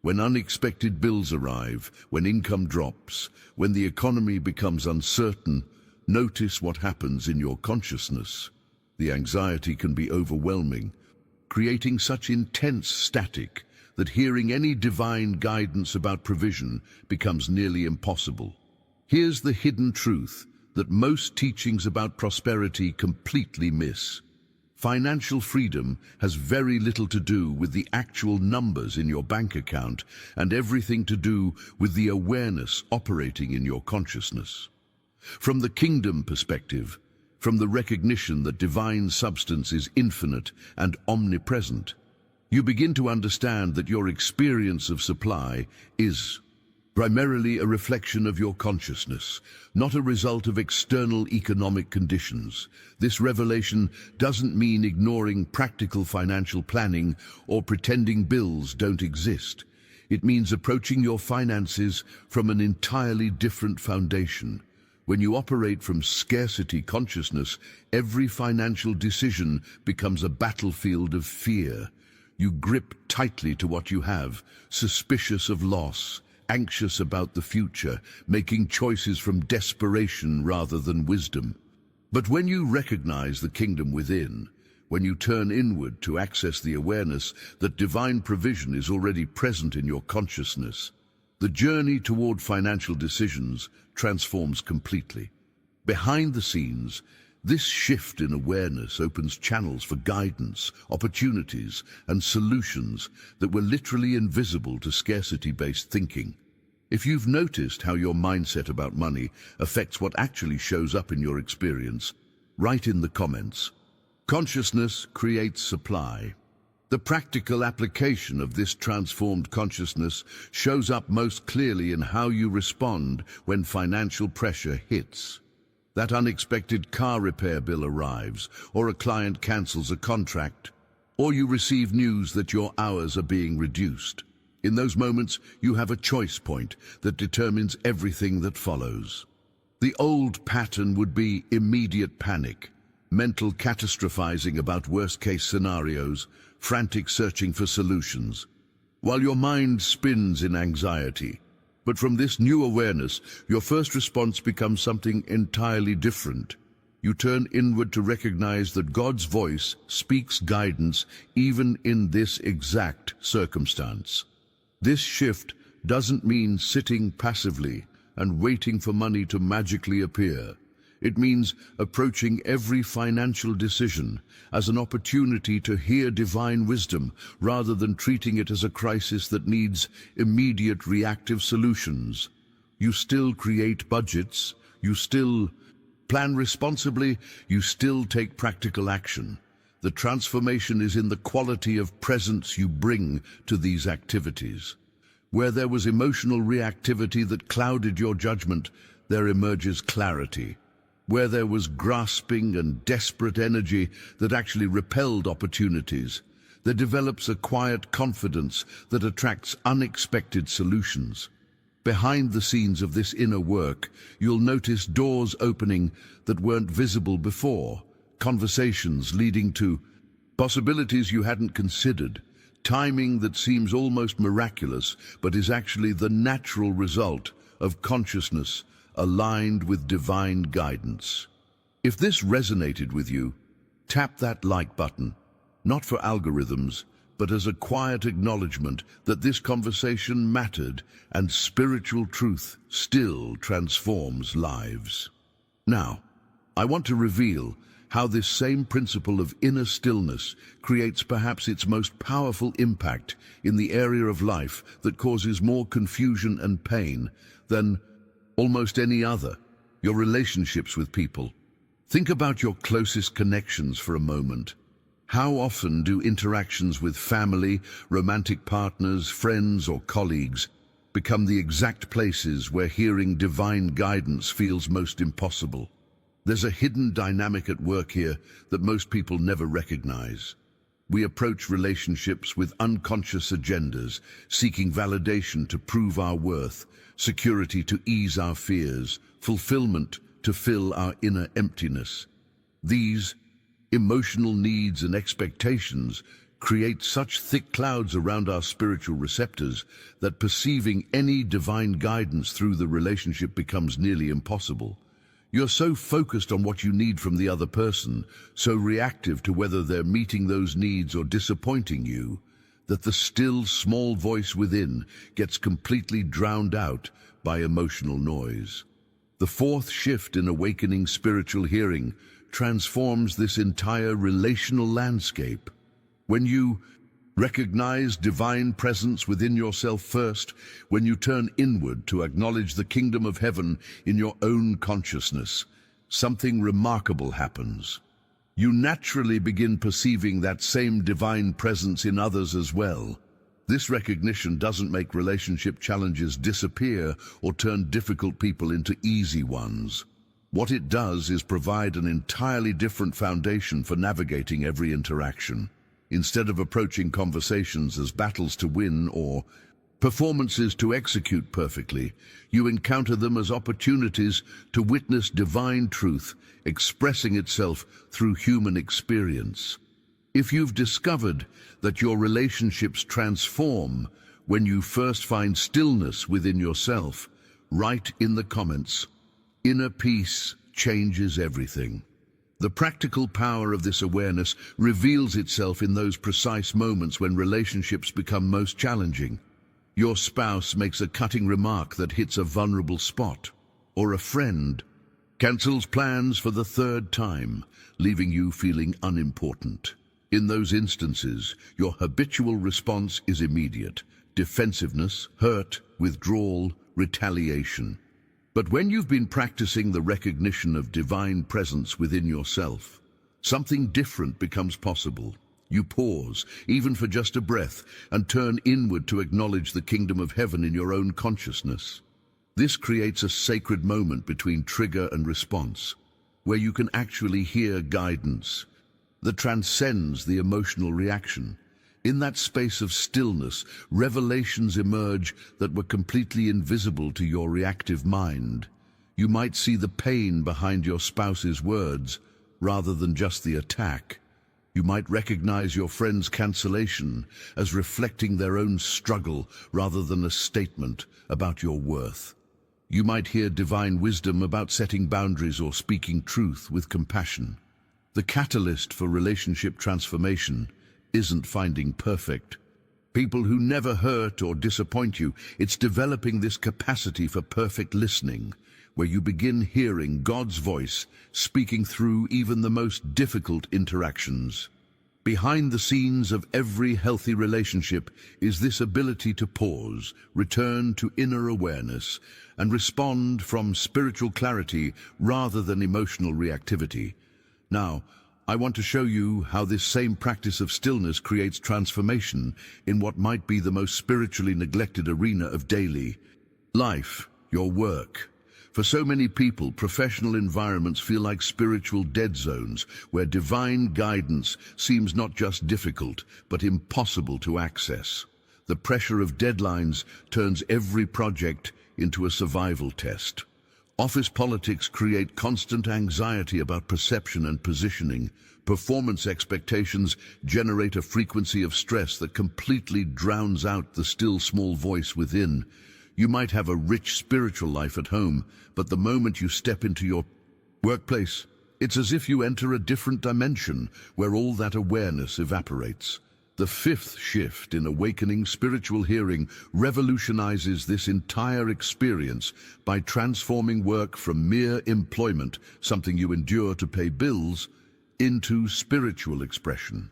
When unexpected bills arrive, when income drops, when the economy becomes uncertain, notice what happens in your consciousness. The anxiety can be overwhelming, creating such intense static that hearing any divine guidance about provision becomes nearly impossible. Here's the hidden truth that most teachings about prosperity completely miss. Financial freedom has very little to do with the actual numbers in your bank account and everything to do with the awareness operating in your consciousness. From the kingdom perspective, from the recognition that divine substance is infinite and omnipresent, you begin to understand that your experience of supply is primarily a reflection of your consciousness, not a result of external economic conditions. This revelation doesn't mean ignoring practical financial planning or pretending bills don't exist. It means approaching your finances from an entirely different foundation. When you operate from scarcity consciousness, every financial decision becomes a battlefield of fear. You grip tightly to what you have, suspicious of loss, anxious about the future, making choices from desperation rather than wisdom. But when you recognize the kingdom within, when you turn inward to access the awareness that divine provision is already present in your consciousness, the journey toward financial decisions transforms completely. Behind the scenes, this shift in awareness opens channels for guidance, opportunities, and solutions that were literally invisible to scarcity-based thinking. If you've noticed how your mindset about money affects what actually shows up in your experience, write in the comments. Consciousness creates supply. The practical application of this transformed consciousness shows up most clearly in how you respond when financial pressure hits. That unexpected car repair bill arrives, or a client cancels a contract, or you receive news that your hours are being reduced. In those moments, you have a choice point that determines everything that follows. The old pattern would be immediate panic, mental catastrophizing about worst-case scenarios, frantic searching for solutions, while your mind spins in anxiety. But from this new awareness, your first response becomes something entirely different. You turn inward to recognize that God's voice speaks guidance even in this exact circumstance. This shift doesn't mean sitting passively and waiting for money to magically appear. It means approaching every financial decision as an opportunity to hear divine wisdom rather than treating it as a crisis that needs immediate reactive solutions. You still create budgets, you still plan responsibly, you still take practical action. The transformation is in the quality of presence you bring to these activities. Where there was emotional reactivity that clouded your judgment, there emerges clarity. Where there was grasping and desperate energy that actually repelled opportunities, there develops a quiet confidence that attracts unexpected solutions. Behind the scenes of this inner work, you'll notice doors opening that weren't visible before, conversations leading to possibilities you hadn't considered, timing that seems almost miraculous but is actually the natural result of consciousness aligned with divine guidance. If this resonated with you, tap that like button, not for algorithms, but as a quiet acknowledgement that this conversation mattered and spiritual truth still transforms lives. Now, I want to reveal how this same principle of inner stillness creates perhaps its most powerful impact in the area of life that causes more confusion and pain than almost any other: your relationships with people. Think about your closest connections for a moment. How often do interactions with family, romantic partners, friends, or colleagues become the exact places where hearing divine guidance feels most impossible? There's a hidden dynamic at work here that most people never recognize. We approach relationships with unconscious agendas, seeking validation to prove our worth, security to ease our fears, fulfillment to fill our inner emptiness. These emotional needs and expectations create such thick clouds around our spiritual receptors that perceiving any divine guidance through the relationship becomes nearly impossible. You're so focused on what you need from the other person, so reactive to whether they're meeting those needs or disappointing you, that the still, small voice within gets completely drowned out by emotional noise. The fourth shift in awakening spiritual hearing transforms this entire relational landscape. When you recognize divine presence within yourself first, when you turn inward to acknowledge the kingdom of heaven in your own consciousness, something remarkable happens. You naturally begin perceiving that same divine presence in others as well. This recognition doesn't make relationship challenges disappear or turn difficult people into easy ones. What it does is provide an entirely different foundation for navigating every interaction. Instead of approaching conversations as battles to win or performances to execute perfectly, you encounter them as opportunities to witness divine truth expressing itself through human experience. If you've discovered that your relationships transform when you first find stillness within yourself, write in the comments, "Inner peace changes everything." The practical power of this awareness reveals itself in those precise moments when relationships become most challenging. Your spouse makes a cutting remark that hits a vulnerable spot, or a friend cancels plans for the third time, leaving you feeling unimportant. In those instances, your habitual response is immediate: defensiveness, hurt, withdrawal, retaliation. But when you've been practicing the recognition of divine presence within yourself, something different becomes possible. You pause, even for just a breath, and turn inward to acknowledge the kingdom of heaven in your own consciousness. This creates a sacred moment between trigger and response, where you can actually hear guidance that transcends the emotional reaction. In that space of stillness, revelations emerge that were completely invisible to your reactive mind. You might see the pain behind your spouse's words, rather than just the attack. You might recognize your friend's cancellation as reflecting their own struggle, rather than a statement about your worth. You might hear divine wisdom about setting boundaries or speaking truth with compassion. The catalyst for relationship transformation isn't finding perfect people who never hurt or disappoint you. It's developing this capacity for perfect listening, where you begin hearing God's voice speaking through even the most difficult interactions. Behind the scenes of every healthy relationship is this ability to pause, return to inner awareness, and respond from spiritual clarity rather than emotional reactivity. Now, I want to show you how this same practice of stillness creates transformation in what might be the most spiritually neglected arena of daily life, your work. For so many people, professional environments feel like spiritual dead zones, where divine guidance seems not just difficult, but impossible to access. The pressure of deadlines turns every project into a survival test. Office politics create constant anxiety about perception and positioning. Performance expectations generate a frequency of stress that completely drowns out the still small voice within. You might have a rich spiritual life at home, but the moment you step into your workplace, it's as if you enter a different dimension where all that awareness evaporates. The fifth shift in awakening spiritual hearing revolutionizes this entire experience by transforming work from mere employment, something you endure to pay bills, into spiritual expression.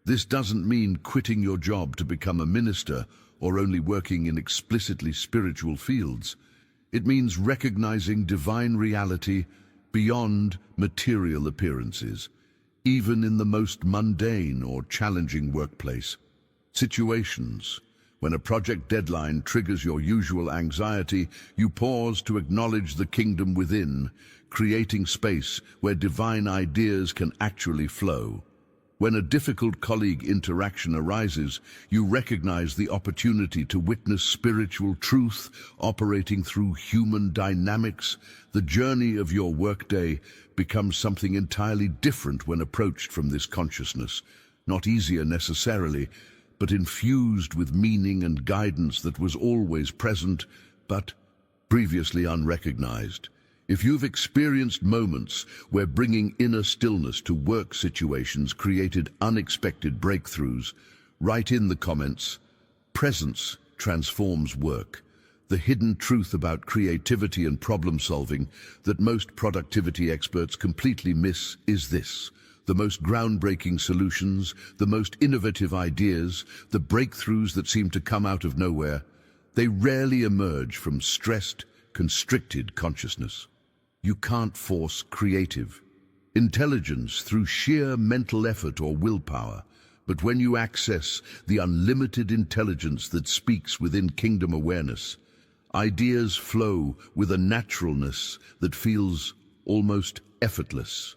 This doesn't mean quitting your job to become a minister or only working in explicitly spiritual fields. It means recognizing divine reality beyond material appearances, even in the most mundane or challenging workplace situations. When a project deadline triggers your usual anxiety, you pause to acknowledge the kingdom within, creating space where divine ideas can actually flow. When a difficult colleague interaction arises, you recognize the opportunity to witness spiritual truth operating through human dynamics. The journey of your workday becomes something entirely different when approached from this consciousness. Not easier necessarily, but infused with meaning and guidance that was always present, but previously unrecognized. If you've experienced moments where bringing inner stillness to work situations created unexpected breakthroughs, write in the comments, "Presence transforms work." The hidden truth about creativity and problem-solving that most productivity experts completely miss is this: the most groundbreaking solutions, the most innovative ideas, the breakthroughs that seem to come out of nowhere, they rarely emerge from stressed, constricted consciousness. You can't force creative intelligence through sheer mental effort or willpower, but when you access the unlimited intelligence that speaks within kingdom awareness, ideas flow with a naturalness that feels almost effortless.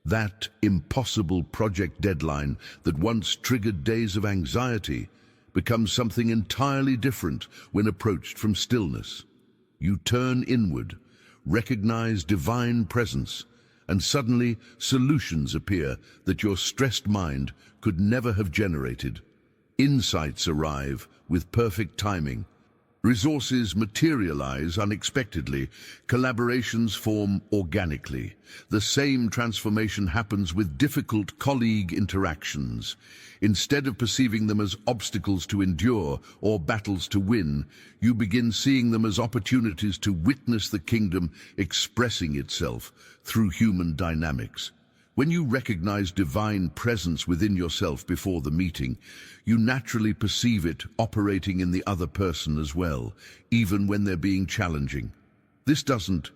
That impossible project deadline that once triggered days of anxiety becomes something entirely different when approached from stillness. You turn inward, recognize divine presence, and suddenly solutions appear that your stressed mind could never have generated. Insights arrive with perfect timing. Resources materialize unexpectedly. Collaborations form organically. The same transformation happens with difficult colleague interactions. Instead of perceiving them as obstacles to endure or battles to win, you begin seeing them as opportunities to witness the kingdom expressing itself through human dynamics. When you recognize divine presence within yourself before the meeting, you naturally perceive it operating in the other person as well, even when they're being challenging. This doesn't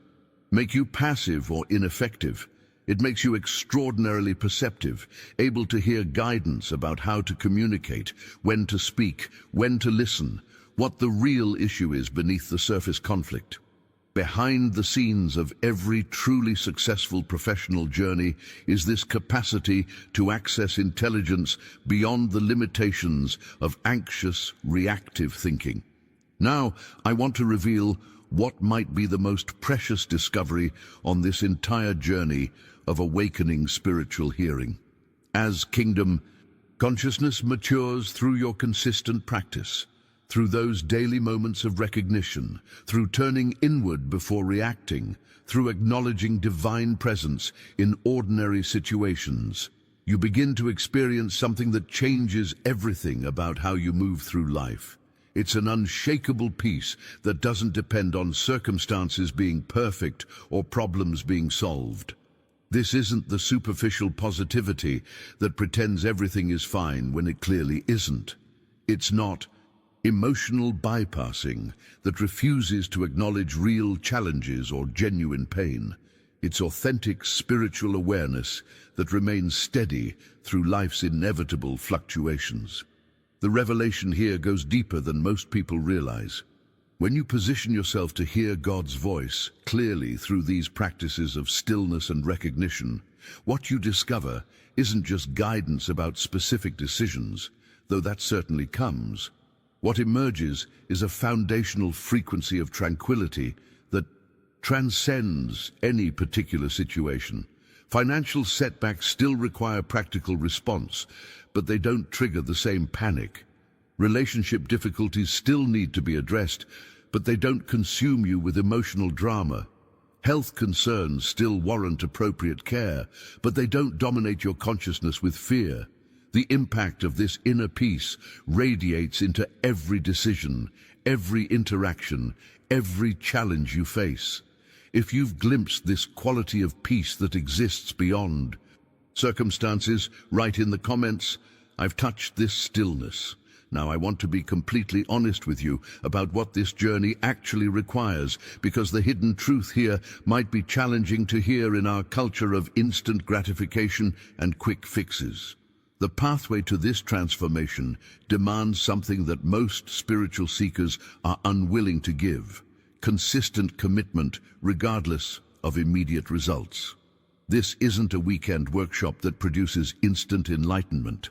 make you passive or ineffective. It makes you extraordinarily perceptive, able to hear guidance about how to communicate, when to speak, when to listen, what the real issue is beneath the surface conflict. Behind the scenes of every truly successful professional journey is this capacity to access intelligence beyond the limitations of anxious, reactive thinking. Now, I want to reveal what might be the most precious discovery on this entire journey of awakening spiritual hearing. As kingdom consciousness matures through your consistent practice, through those daily moments of recognition, through turning inward before reacting, through acknowledging divine presence in ordinary situations, you begin to experience something that changes everything about how you move through life. It's an unshakable peace that doesn't depend on circumstances being perfect or problems being solved. This isn't the superficial positivity that pretends everything is fine when it clearly isn't. It's not emotional bypassing that refuses to acknowledge real challenges or genuine pain. It's authentic spiritual awareness that remains steady through life's inevitable fluctuations. The revelation here goes deeper than most people realize. When you position yourself to hear God's voice clearly through these practices of stillness and recognition, what you discover isn't just guidance about specific decisions, though that certainly comes. What emerges is a foundational frequency of tranquility that transcends any particular situation. Financial setbacks still require practical response, but they don't trigger the same panic. Relationship difficulties still need to be addressed, but they don't consume you with emotional drama. Health concerns still warrant appropriate care, but they don't dominate your consciousness with fear. The impact of this inner peace radiates into every decision, every interaction, every challenge you face. If you've glimpsed this quality of peace that exists beyond circumstances, write in the comments, "I've touched this stillness." Now I want to be completely honest with you about what this journey actually requires, because the hidden truth here might be challenging to hear in our culture of instant gratification and quick fixes. The pathway to this transformation demands something that most spiritual seekers are unwilling to give: consistent commitment regardless of immediate results. This isn't a weekend workshop that produces instant enlightenment.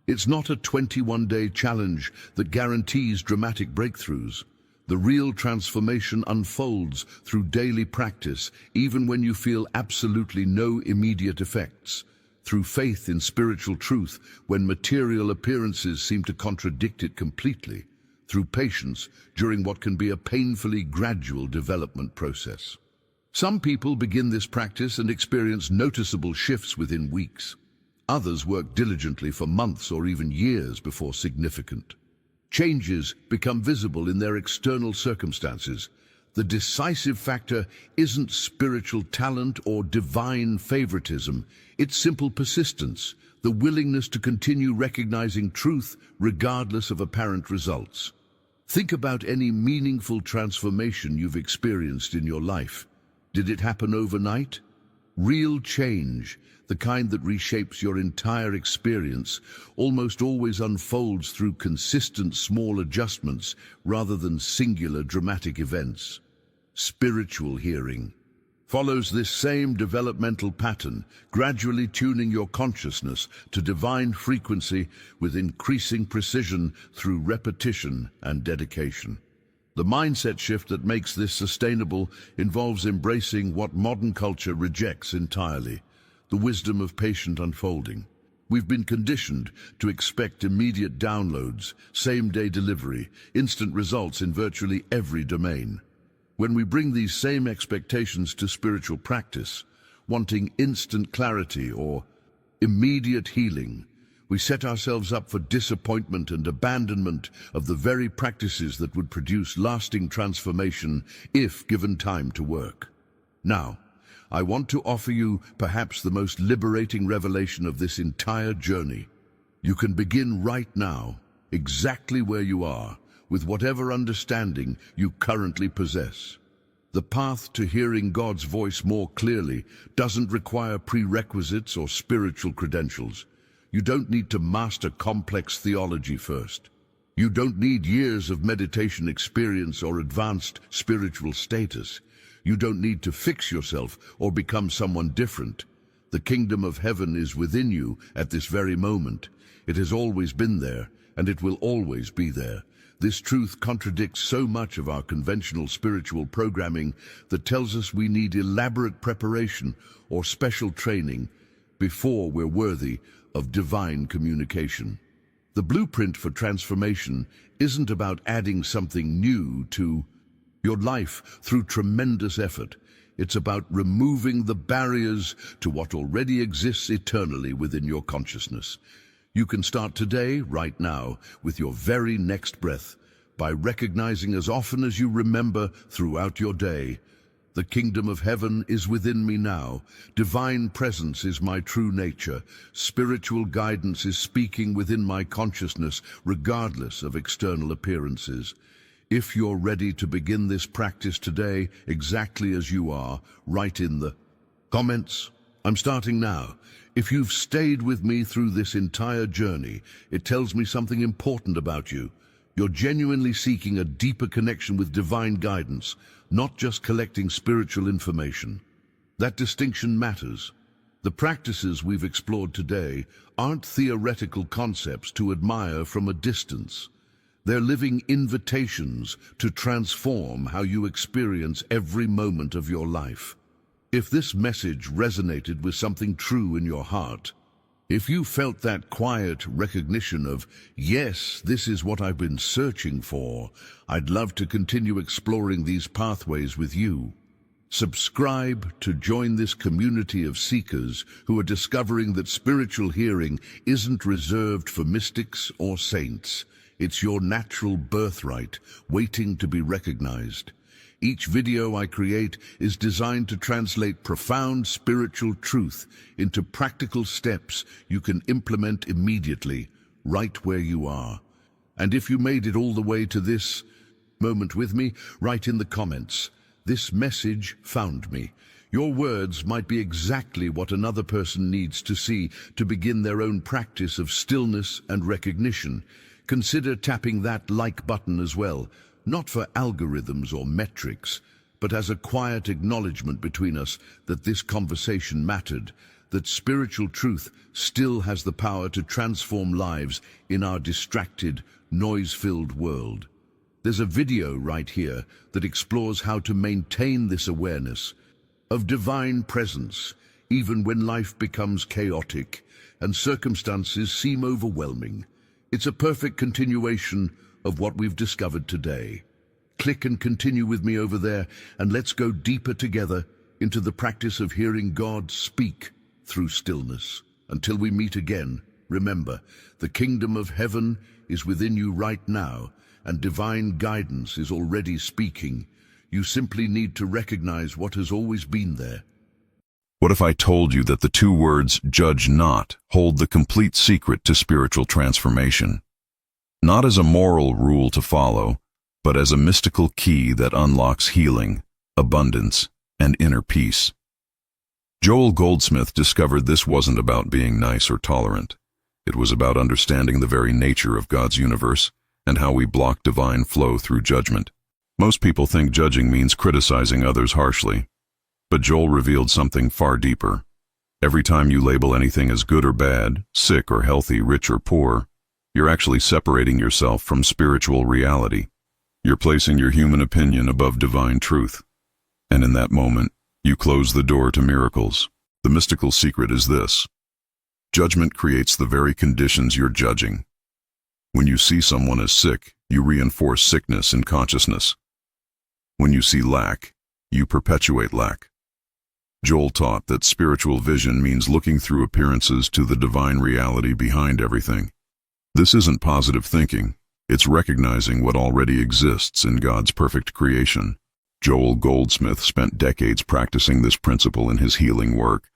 It's not a 21-day challenge that guarantees dramatic breakthroughs. The real transformation unfolds through daily practice, even when you feel absolutely no immediate effects. Through faith in spiritual truth when material appearances seem to contradict it completely. Through patience during what can be a painfully gradual development process. Some people begin this practice and experience noticeable shifts within weeks. Others work diligently for months or even years before significant Changes become visible in their external circumstances. The decisive factor isn't spiritual talent or divine favoritism. It's simple persistence, the willingness to continue recognizing truth regardless of apparent results. Think about any meaningful transformation you've experienced in your life. Did it happen overnight? Real change, the kind that reshapes your entire experience, almost always unfolds through consistent small adjustments rather than singular dramatic events. Spiritual hearing follows this same developmental pattern, gradually tuning your consciousness to divine frequency with increasing precision through repetition and dedication. The mindset shift that makes this sustainable involves embracing what modern culture rejects entirely: the wisdom of patient unfolding. We've been conditioned to expect immediate downloads, same-day delivery, instant results in virtually every domain. When we bring these same expectations to spiritual practice, wanting instant clarity or immediate healing, we set ourselves up for disappointment and abandonment of the very practices that would produce lasting transformation if given time to work. Now, I want to offer you perhaps the most liberating revelation of this entire journey. You can begin right now, exactly where you are, with whatever understanding you currently possess. The path to hearing God's voice more clearly doesn't require prerequisites or spiritual credentials. You don't need to master complex theology first. You don't need years of meditation experience or advanced spiritual status. You don't need to fix yourself or become someone different. The kingdom of heaven is within you at this very moment. It has always been there, and it will always be there. This truth contradicts so much of our conventional spiritual programming that tells us we need elaborate preparation or special training before we're worthy of divine communication. The blueprint for transformation isn't about adding something new to your life through tremendous effort. It's about removing the barriers to what already exists eternally within your consciousness. You can start today, right now, with your very next breath, by recognizing as often as you remember throughout your day, the kingdom of heaven is within me now. Divine presence is my true nature. Spiritual guidance is speaking within my consciousness, regardless of external appearances. If you're ready to begin this practice today, exactly as you are, write in the comments, "I'm starting now." If you've stayed with me through this entire journey, it tells me something important about you. You're genuinely seeking a deeper connection with divine guidance, not just collecting spiritual information. That distinction matters. The practices we've explored today aren't theoretical concepts to admire from a distance. They're living invitations to transform how you experience every moment of your life. If this message resonated with something true in your heart, if you felt that quiet recognition of, yes, this is what I've been searching for, I'd love to continue exploring these pathways with you. Subscribe to join this community of seekers who are discovering that spiritual hearing isn't reserved for mystics or saints. It's your natural birthright, waiting to be recognized. Each video I create is designed to translate profound spiritual truth into practical steps you can implement immediately, right where you are. And if you made it all the way to this moment with me, write in the comments, "This message found me." Your words might be exactly what another person needs to see to begin their own practice of stillness and recognition. Consider tapping that like button as well. Not for algorithms or metrics, but as a quiet acknowledgement between us that this conversation mattered, that spiritual truth still has the power to transform lives in our distracted, noise-filled world. There's a video right here that explores how to maintain this awareness of divine presence, even when life becomes chaotic and circumstances seem overwhelming. It's a perfect continuation of what we've discovered today. Click and continue with me over there, and let's go deeper together into the practice of hearing God speak through stillness. Until we meet again, remember, the kingdom of heaven is within you right now, and divine guidance is already speaking. You simply need to recognize what has always been there. What if I told you that the two words, judge not, hold the complete secret to spiritual transformation? Not as a moral rule to follow, but as a mystical key that unlocks healing, abundance, and inner peace. Joel Goldsmith discovered this wasn't about being nice or tolerant. It was about understanding the very nature of God's universe and how we block divine flow through judgment. Most people think judging means criticizing others harshly, but Joel revealed something far deeper. Every time you label anything as good or bad, sick or healthy, rich or poor, you're actually separating yourself from spiritual reality. You're placing your human opinion above divine truth. And in that moment, you close the door to miracles. The mystical secret is this: judgment creates the very conditions you're judging. When you see someone as sick, you reinforce sickness in consciousness. When you see lack, you perpetuate lack. Joel taught that spiritual vision means looking through appearances to the divine reality behind everything. This isn't positive thinking. It's recognizing what already exists in God's perfect creation. Joel Goldsmith spent decades practicing this principle in his healing work.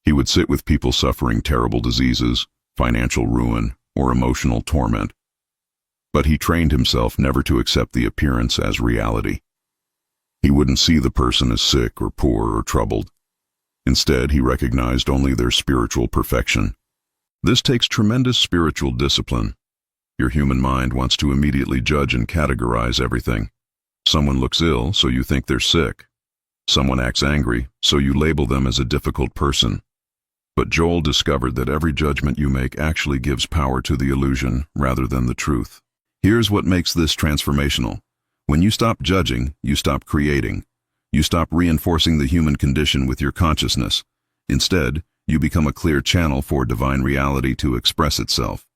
He would sit with people suffering terrible diseases, financial ruin, or emotional torment. But he trained himself never to accept the appearance as reality. He wouldn't see the person as sick or poor or troubled. Instead, he recognized only their spiritual perfection. This takes tremendous spiritual discipline. Your human mind wants to immediately judge and categorize everything. Someone looks ill, so you think they're sick. Someone acts angry, so you label them as a difficult person. But Joel discovered that every judgment you make actually gives power to the illusion rather than the truth. Here's what makes this transformational. When you stop judging, you stop creating. You stop reinforcing the human condition with your consciousness. Instead, you become a clear channel for divine reality to express itself.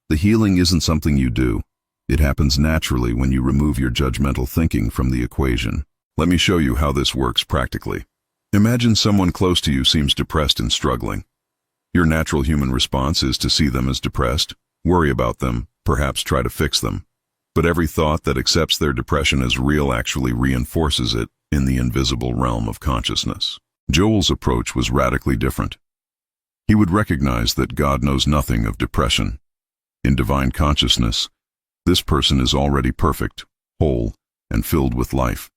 The healing isn't something you do. It happens naturally when you remove your judgmental thinking from the equation. Let me show you how this works practically. Imagine someone close to you seems depressed and struggling. Your natural human response is to see them as depressed, worry about them, perhaps try to fix them. But every thought that accepts their depression as real actually reinforces it in the invisible realm of consciousness. Joel's approach was radically different. He would recognize that God knows nothing of depression. In divine consciousness, this person is already perfect, whole, and filled with life.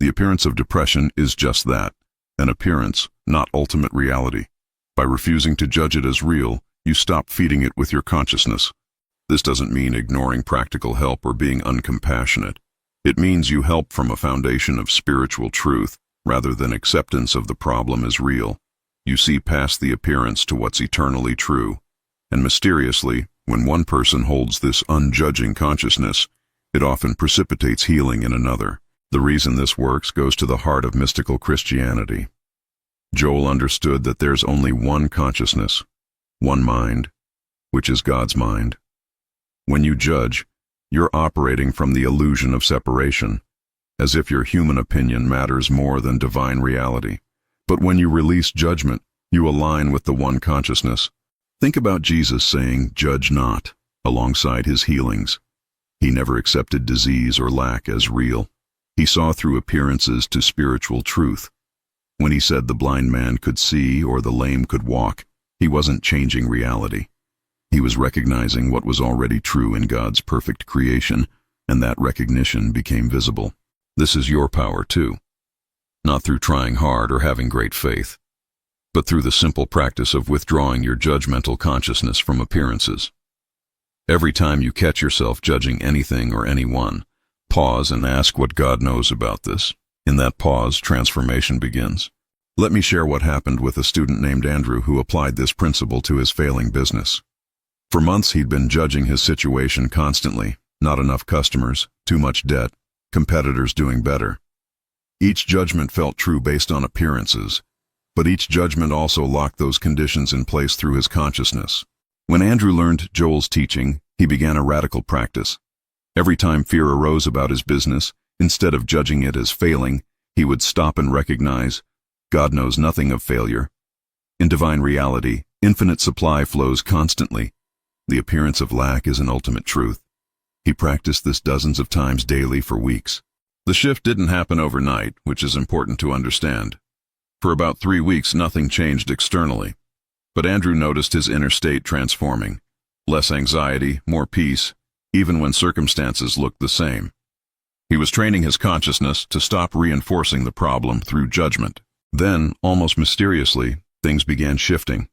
The appearance of depression is just that, an appearance, not ultimate reality. By refusing to judge it as real, you stop feeding it with your consciousness. This doesn't mean ignoring practical help or being uncompassionate. It means you help from a foundation of spiritual truth rather than acceptance of the problem as real. You see past the appearance to what's eternally true. And mysteriously, when one person holds this unjudging consciousness, it often precipitates healing in another. The reason this works goes to the heart of mystical Christianity. Joel understood that there's only one consciousness, one mind, which is God's mind. When you judge, you're operating from the illusion of separation, as if your human opinion matters more than divine reality. But when you release judgment, you align with the one consciousness. Think about Jesus saying, "Judge not," alongside his healings. He never accepted disease or lack as real. He saw through appearances to spiritual truth. When he said the blind man could see or the lame could walk, he wasn't changing reality. He was recognizing what was already true in God's perfect creation, and that recognition became visible. This is your power too. Not through trying hard or having great faith, but through the simple practice of withdrawing your judgmental consciousness from appearances. Every time you catch yourself judging anything or anyone, pause and ask what God knows about this. In that pause, transformation begins. Let me share what happened with a student named Andrew who applied this principle to his failing business. For months he'd been judging his situation constantly. Not enough customers, too much debt, competitors doing better. Each judgment felt true based on appearances, but each judgment also locked those conditions in place through his consciousness. When Andrew learned Joel's teaching, he began a radical practice. Every time fear arose about his business, instead of judging it as failing, he would stop and recognize, God knows nothing of failure. In divine reality, infinite supply flows constantly. The appearance of lack is an ultimate truth. He practiced this dozens of times daily for weeks. The shift didn't happen overnight, which is important to understand. For about 3 weeks, nothing changed externally. But Andrew noticed his inner state transforming. Less anxiety, more peace, even when circumstances looked the same. He was training his consciousness to stop reinforcing the problem through judgment. Then, almost mysteriously, things began shifting.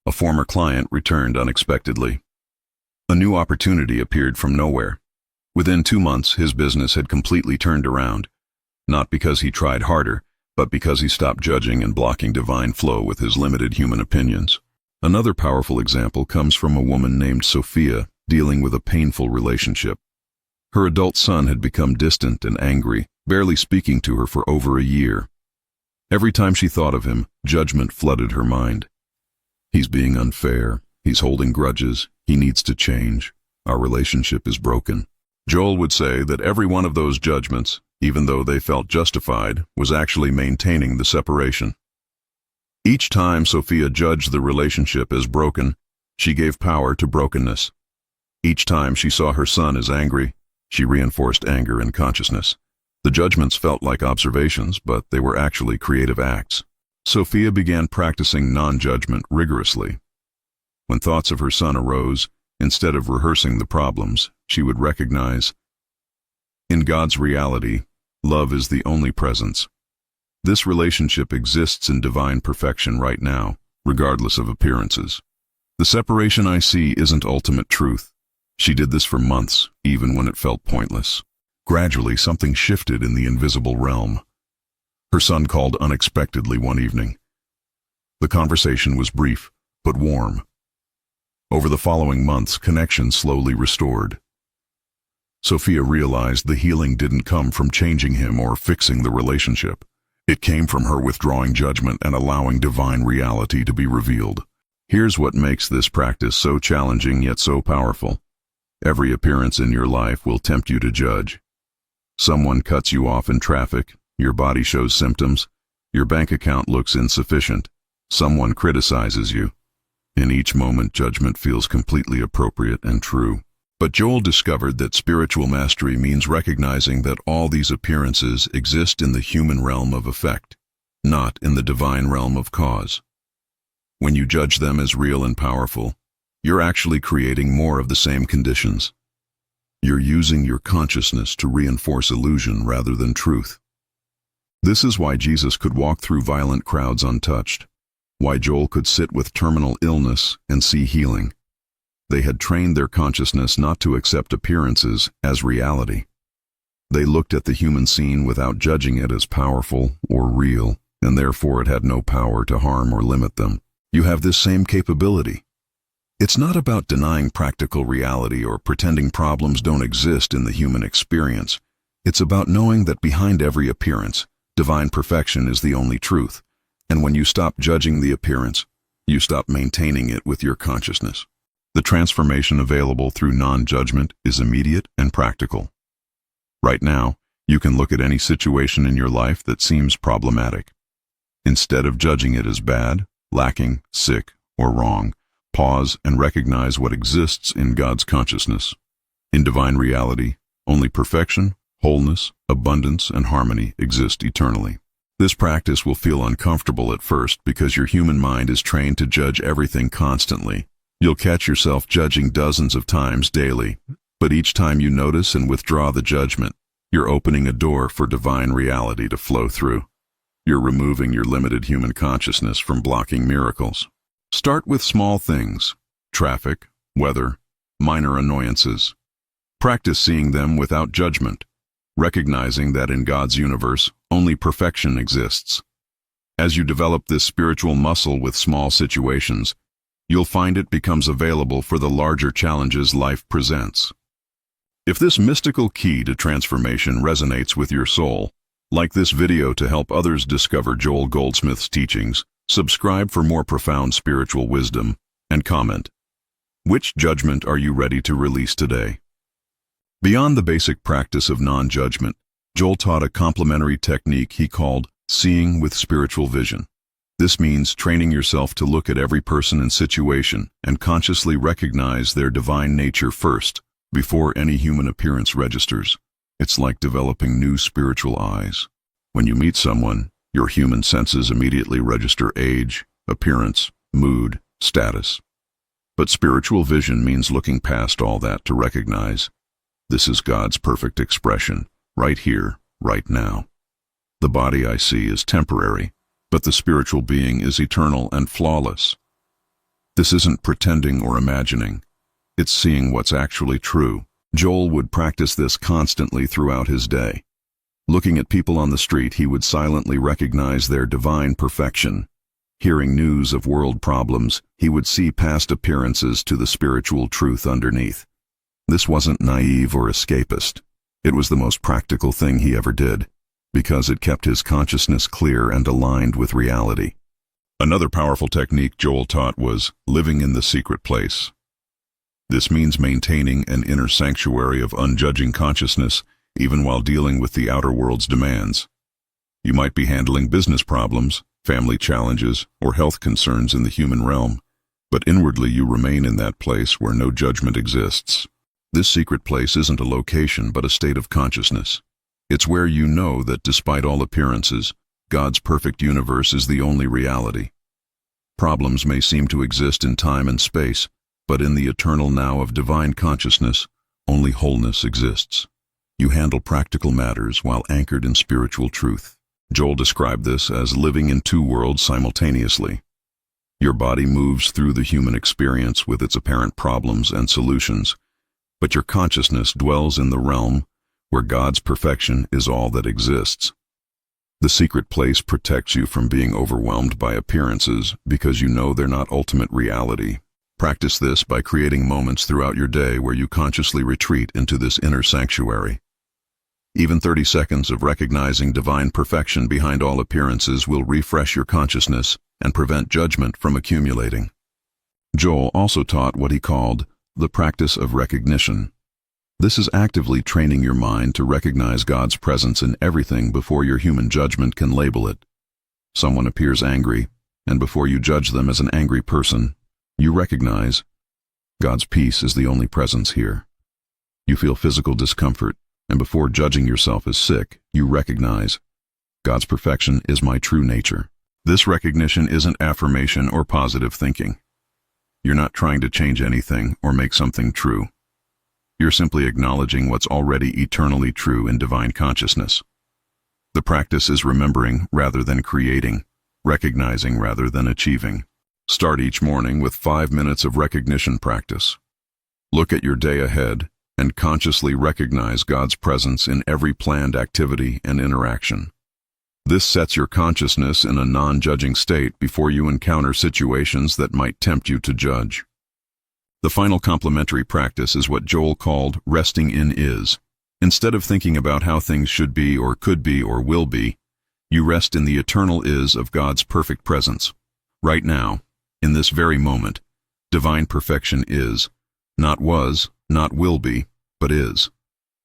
A former client returned unexpectedly. A new opportunity appeared from nowhere. Within 2 months, his business had completely turned around. Not because he tried harder, but because he stopped judging and blocking divine flow with his limited human opinions. Another powerful example comes from a woman named Sophia dealing with a painful relationship. Her adult son had become distant and angry, barely speaking to her for over a year. Every time she thought of him, judgment flooded her mind. He's being unfair, he's holding grudges, he needs to change, our relationship is broken. Joel would say that every one of those judgments, even though they felt justified, was actually maintaining the separation. Each time Sophia judged the relationship as broken, she gave power to brokenness. Each time she saw her son as angry, she reinforced anger in consciousness. The judgments felt like observations, but they were actually creative acts. Sophia began practicing non-judgment rigorously. When thoughts of her son arose, instead of rehearsing the problems, she would recognize, in God's reality, love is the only presence. This relationship exists in divine perfection right now, regardless of appearances. The separation I see isn't ultimate truth. She did this for months, even when it felt pointless. Gradually, something shifted in the invisible realm. Her son called unexpectedly one evening. The conversation was brief, but warm. Over the following months, connection slowly restored. Sophia realized the healing didn't come from changing him or fixing the relationship. It came from her withdrawing judgment and allowing divine reality to be revealed. Here's what makes this practice so challenging yet so powerful. Every appearance in your life will tempt you to judge. Someone cuts you off in traffic, your body shows symptoms, your bank account looks insufficient, someone criticizes you. In each moment, judgment feels completely appropriate and true. But Joel discovered that spiritual mastery means recognizing that all these appearances exist in the human realm of effect, not in the divine realm of cause. When you judge them as real and powerful, you're actually creating more of the same conditions. You're using your consciousness to reinforce illusion rather than truth. This is why Jesus could walk through violent crowds untouched, why Joel could sit with terminal illness and see healing. They had trained their consciousness not to accept appearances as reality. They looked at the human scene without judging it as powerful or real, and therefore it had no power to harm or limit them. You have this same capability. It's not about denying practical reality or pretending problems don't exist in the human experience. It's about knowing that behind every appearance, divine perfection is the only truth. And when you stop judging the appearance, you stop maintaining it with your consciousness. The transformation available through non-judgment is immediate and practical. Right now, you can look at any situation in your life that seems problematic. Instead of judging it as bad, lacking, sick, or wrong, pause and recognize what exists in God's consciousness. In divine reality, only perfection, wholeness, abundance, and harmony exist eternally. This practice will feel uncomfortable at first because your human mind is trained to judge everything constantly. You'll catch yourself judging dozens of times daily, but each time you notice and withdraw the judgment, you're opening a door for divine reality to flow through. You're removing your limited human consciousness from blocking miracles. Start with small things, traffic, weather, minor annoyances. Practice seeing them without judgment, recognizing that in God's universe, only perfection exists. As you develop this spiritual muscle with small situations, you'll find it becomes available for the larger challenges life presents. If this mystical key to transformation resonates with your soul, like this video to help others discover Joel Goldsmith's teachings, subscribe for more profound spiritual wisdom, and comment, which judgment are you ready to release today? Beyond the basic practice of non-judgment, Joel taught a complementary technique he called seeing with spiritual vision. This means training yourself to look at every person and situation and consciously recognize their divine nature first, before any human appearance registers. It's like developing new spiritual eyes. When you meet someone, your human senses immediately register age, appearance, mood, status. But spiritual vision means looking past all that to recognize this is God's perfect expression, right here, right now. The body I see is temporary, but the spiritual being is eternal and flawless. This isn't pretending or imagining. It's seeing what's actually true. Joel would practice this constantly throughout his day. Looking at people on the street, he would silently recognize their divine perfection. Hearing news of world problems, he would see past appearances to the spiritual truth underneath. This wasn't naive or escapist. It was the most practical thing he ever did, because it kept his consciousness clear and aligned with reality. Another powerful technique Joel taught was living in the secret place. This means maintaining an inner sanctuary of unjudging consciousness even while dealing with the outer world's demands. You might be handling business problems, family challenges, or health concerns in the human realm, but inwardly you remain in that place where no judgment exists. This secret place isn't a location but a state of consciousness. It's where you know that despite all appearances, God's perfect universe is the only reality. Problems may seem to exist in time and space, but in the eternal now of divine consciousness, only wholeness exists. You handle practical matters while anchored in spiritual truth. Joel described this as living in two worlds simultaneously. Your body moves through the human experience with its apparent problems and solutions, but your consciousness dwells in the realm where God's perfection is all that exists. The secret place protects you from being overwhelmed by appearances because you know they're not ultimate reality. Practice this by creating moments throughout your day where you consciously retreat into this inner sanctuary. Even 30 seconds of recognizing divine perfection behind all appearances will refresh your consciousness and prevent judgment from accumulating. Joel also taught what he called the practice of recognition. This is actively training your mind to recognize God's presence in everything before your human judgment can label it. Someone appears angry, and before you judge them as an angry person, you recognize God's peace is the only presence here. You feel physical discomfort, and before judging yourself as sick, you recognize God's perfection is my true nature. This recognition isn't affirmation or positive thinking. You're not trying to change anything or make something true. You're simply acknowledging what's already eternally true in divine consciousness. The practice is remembering rather than creating, recognizing rather than achieving. Start each morning with 5 minutes of recognition practice. Look at your day ahead and consciously recognize God's presence in every planned activity and interaction. This sets your consciousness in a non-judging state before you encounter situations that might tempt you to judge. The final complementary practice is what Joel called resting in is. Instead of thinking about how things should be or could be or will be, you rest in the eternal is of God's perfect presence. Right now, in this very moment, divine perfection is, not was, not will be, but is.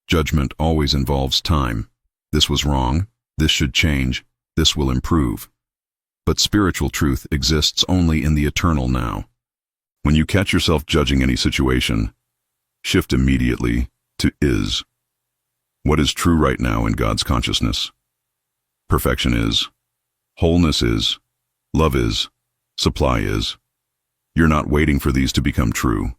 Judgment always involves time. This was wrong, this should change, this will improve. But spiritual truth exists only in the eternal now. When you catch yourself judging any situation, shift immediately to is. What is true right now in God's consciousness? Perfection is, wholeness is, love is, supply is. You're not waiting for these to become true.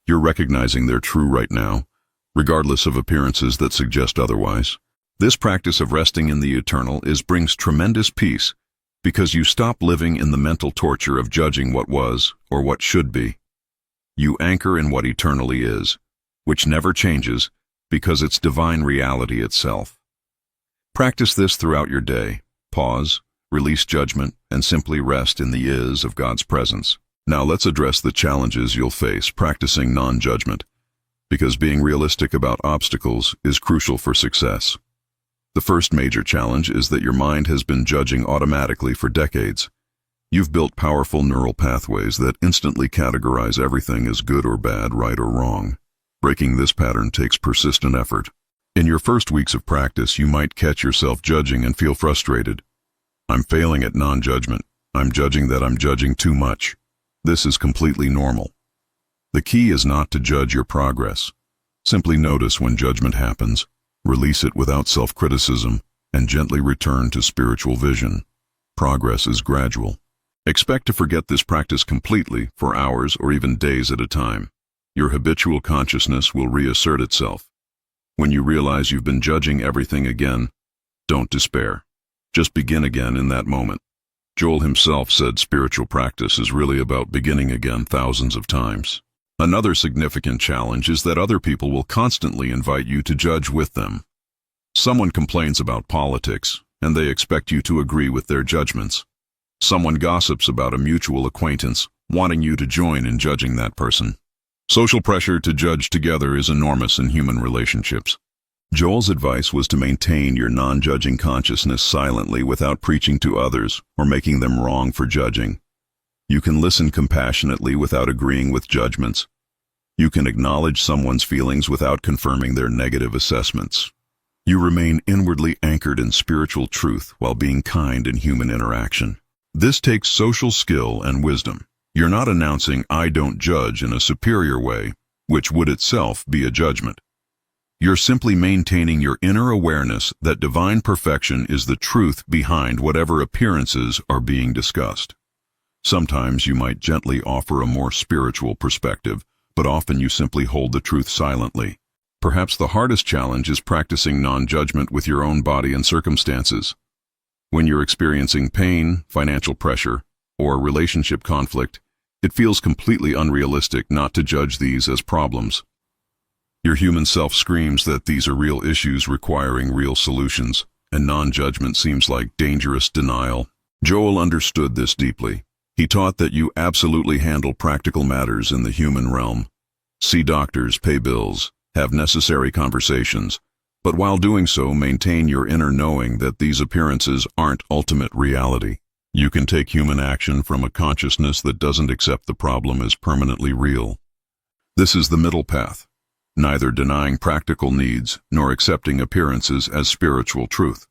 You're recognizing they're true right now, regardless of appearances that suggest otherwise. This practice of resting in the eternal brings tremendous peace because you stop living in the mental torture of judging what was or what should be. You anchor in what eternally is, which never changes because it's divine reality itself. Practice this throughout your day. Pause, release judgment, and simply rest in the is of God's presence. Now let's address the challenges you'll face practicing non-judgment, because being realistic about obstacles is crucial for success. The first major challenge is that your mind has been judging automatically for decades. You've built powerful neural pathways that instantly categorize everything as good or bad, right or wrong. Breaking this pattern takes persistent effort. In your first weeks of practice, you might catch yourself judging and feel frustrated. I'm failing at non-judgment. I'm judging that I'm judging too much. This is completely normal. The key is not to judge your progress. Simply notice when judgment happens, release it without self-criticism, and gently return to spiritual vision. Progress is gradual. Expect to forget this practice completely for hours or even days at a time. Your habitual consciousness will reassert itself. When you realize you've been judging everything again, don't despair. Just begin again in that moment. Joel himself said spiritual practice is really about beginning again thousands of times. Another significant challenge is that other people will constantly invite you to judge with them. Someone complains about politics, and they expect you to agree with their judgments. Someone gossips about a mutual acquaintance, wanting you to join in judging that person. Social pressure to judge together is enormous in human relationships. Joel's advice was to maintain your non-judging consciousness silently without preaching to others or making them wrong for judging. You can listen compassionately without agreeing with judgments. You can acknowledge someone's feelings without confirming their negative assessments. You remain inwardly anchored in spiritual truth while being kind in human interaction. This takes social skill and wisdom. You're not announcing "I don't judge" in a superior way, which would itself be a judgment. You're simply maintaining your inner awareness that divine perfection is the truth behind whatever appearances are being discussed. Sometimes you might gently offer a more spiritual perspective, but often you simply hold the truth silently. Perhaps the hardest challenge is practicing non-judgment with your own body and circumstances. When you're experiencing pain, financial pressure, or relationship conflict, it feels completely unrealistic not to judge these as problems. Your human self screams that these are real issues requiring real solutions, and non-judgment seems like dangerous denial. Joel understood this deeply. He taught that you absolutely handle practical matters in the human realm. See doctors, pay bills, have necessary conversations, but while doing so, maintain your inner knowing that these appearances aren't ultimate reality. You can take human action from a consciousness that doesn't accept the problem as permanently real. This is the middle path, neither denying practical needs nor accepting appearances as spiritual truth.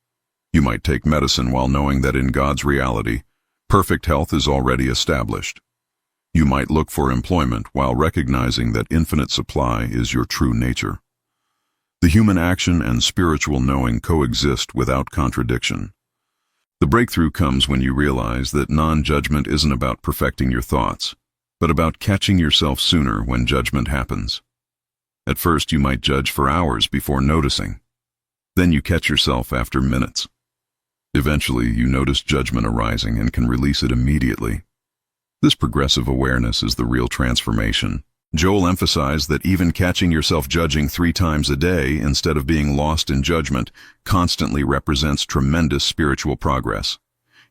You might take medicine while knowing that in God's reality, perfect health is already established. You might look for employment while recognizing that infinite supply is your true nature. The human action and spiritual knowing coexist without contradiction. The breakthrough comes when you realize that non-judgment isn't about perfecting your thoughts, but about catching yourself sooner when judgment happens. At first, you might judge for hours before noticing. Then you catch yourself after minutes. Eventually, you notice judgment arising and can release it immediately. This progressive awareness is the real transformation. Joel emphasized that even catching yourself judging 3 times a day instead of being lost in judgment constantly represents tremendous spiritual progress.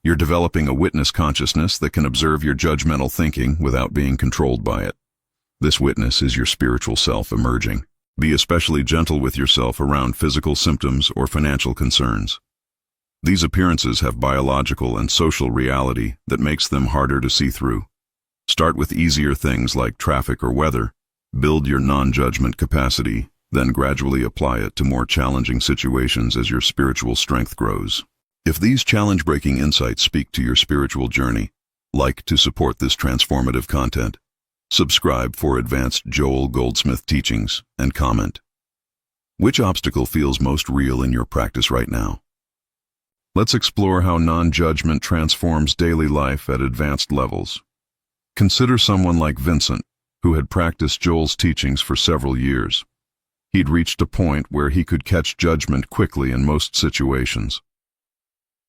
You're developing a witness consciousness that can observe your judgmental thinking without being controlled by it. This witness is your spiritual self emerging. Be especially gentle with yourself around physical symptoms or financial concerns. These appearances have biological and social reality that makes them harder to see through. Start with easier things like traffic or weather. Build your non-judgment capacity, then gradually apply it to more challenging situations as your spiritual strength grows. If these challenge-breaking insights speak to your spiritual journey, like to support this transformative content, subscribe for advanced Joel Goldsmith teachings, and comment. Which obstacle feels most real in your practice right now? Let's explore how non-judgment transforms daily life at advanced levels. Consider someone like Vincent, who had practiced Joel's teachings for several years. He'd reached a point where he could catch judgment quickly in most situations.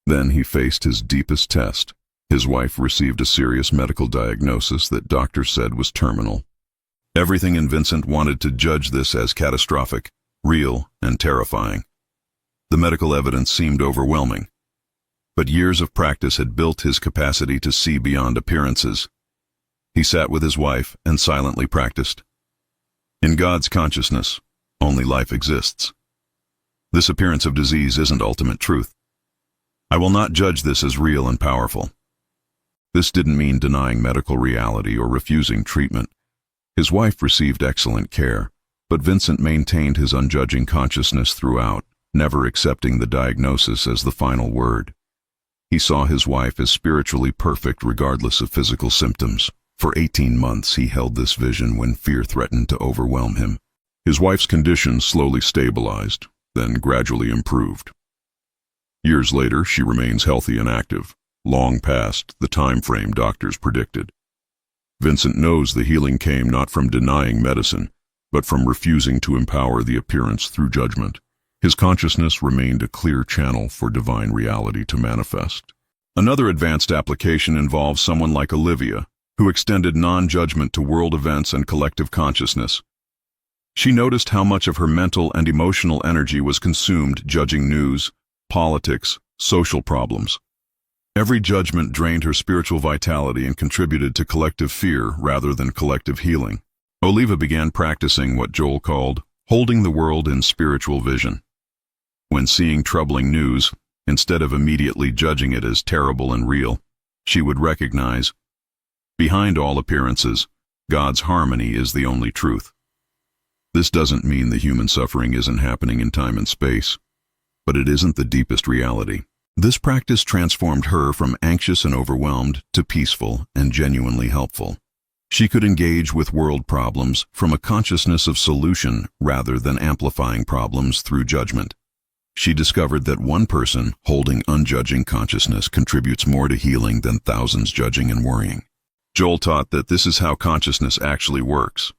Then he faced his deepest test. His wife received a serious medical diagnosis that doctors said was terminal. Everything in Vincent wanted to judge this as catastrophic, real, and terrifying. The medical evidence seemed overwhelming. But years of practice had built his capacity to see beyond appearances. He sat with his wife and silently practiced. In God's consciousness, only life exists. This appearance of disease isn't ultimate truth. I will not judge this as real and powerful. This didn't mean denying medical reality or refusing treatment. His wife received excellent care, but Vincent maintained his unjudging consciousness throughout, never accepting the diagnosis as the final word. He saw his wife as spiritually perfect regardless of physical symptoms. For 18 months he held this vision when fear threatened to overwhelm him. His wife's condition slowly stabilized, then gradually improved. Years later, she remains healthy and active, long past the time frame doctors predicted. Vincent knows the healing came not from denying medicine, but from refusing to empower the appearance through judgment. His consciousness remained a clear channel for divine reality to manifest. Another advanced application involves someone like Olivia, who extended non-judgment to world events and collective consciousness. She noticed how much of her mental and emotional energy was consumed judging news, politics, social problems. Every judgment drained her spiritual vitality and contributed to collective fear rather than collective healing. Olivia began practicing what Joel called holding the world in spiritual vision. When seeing troubling news, instead of immediately judging it as terrible and real, she would recognize, behind all appearances, God's harmony is the only truth. This doesn't mean the human suffering isn't happening in time and space, but it isn't the deepest reality. This practice transformed her from anxious and overwhelmed to peaceful and genuinely helpful. She could engage with world problems from a consciousness of solution rather than amplifying problems through judgment. She discovered that one person holding unjudging consciousness contributes more to healing than thousands judging and worrying. Joel taught that this is how consciousness actually works.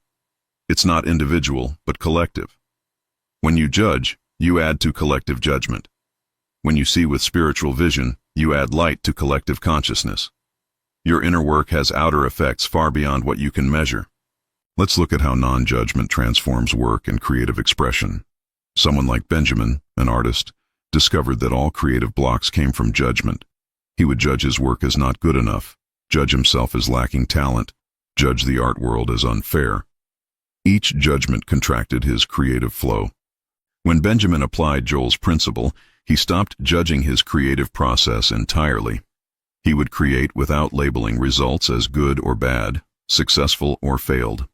It's not individual, but collective. When you judge, you add to collective judgment. When you see with spiritual vision, you add light to collective consciousness. Your inner work has outer effects far beyond what you can measure. Let's look at how non-judgment transforms work and creative expression. Someone like Benjamin, an artist, discovered that all creative blocks came from judgment. He would judge his work as not good enough, judge himself as lacking talent, judge the art world as unfair. Each judgment contracted his creative flow. When Benjamin applied Joel's principle, he stopped judging his creative process entirely. He would create without labeling results as good or bad, successful or failed.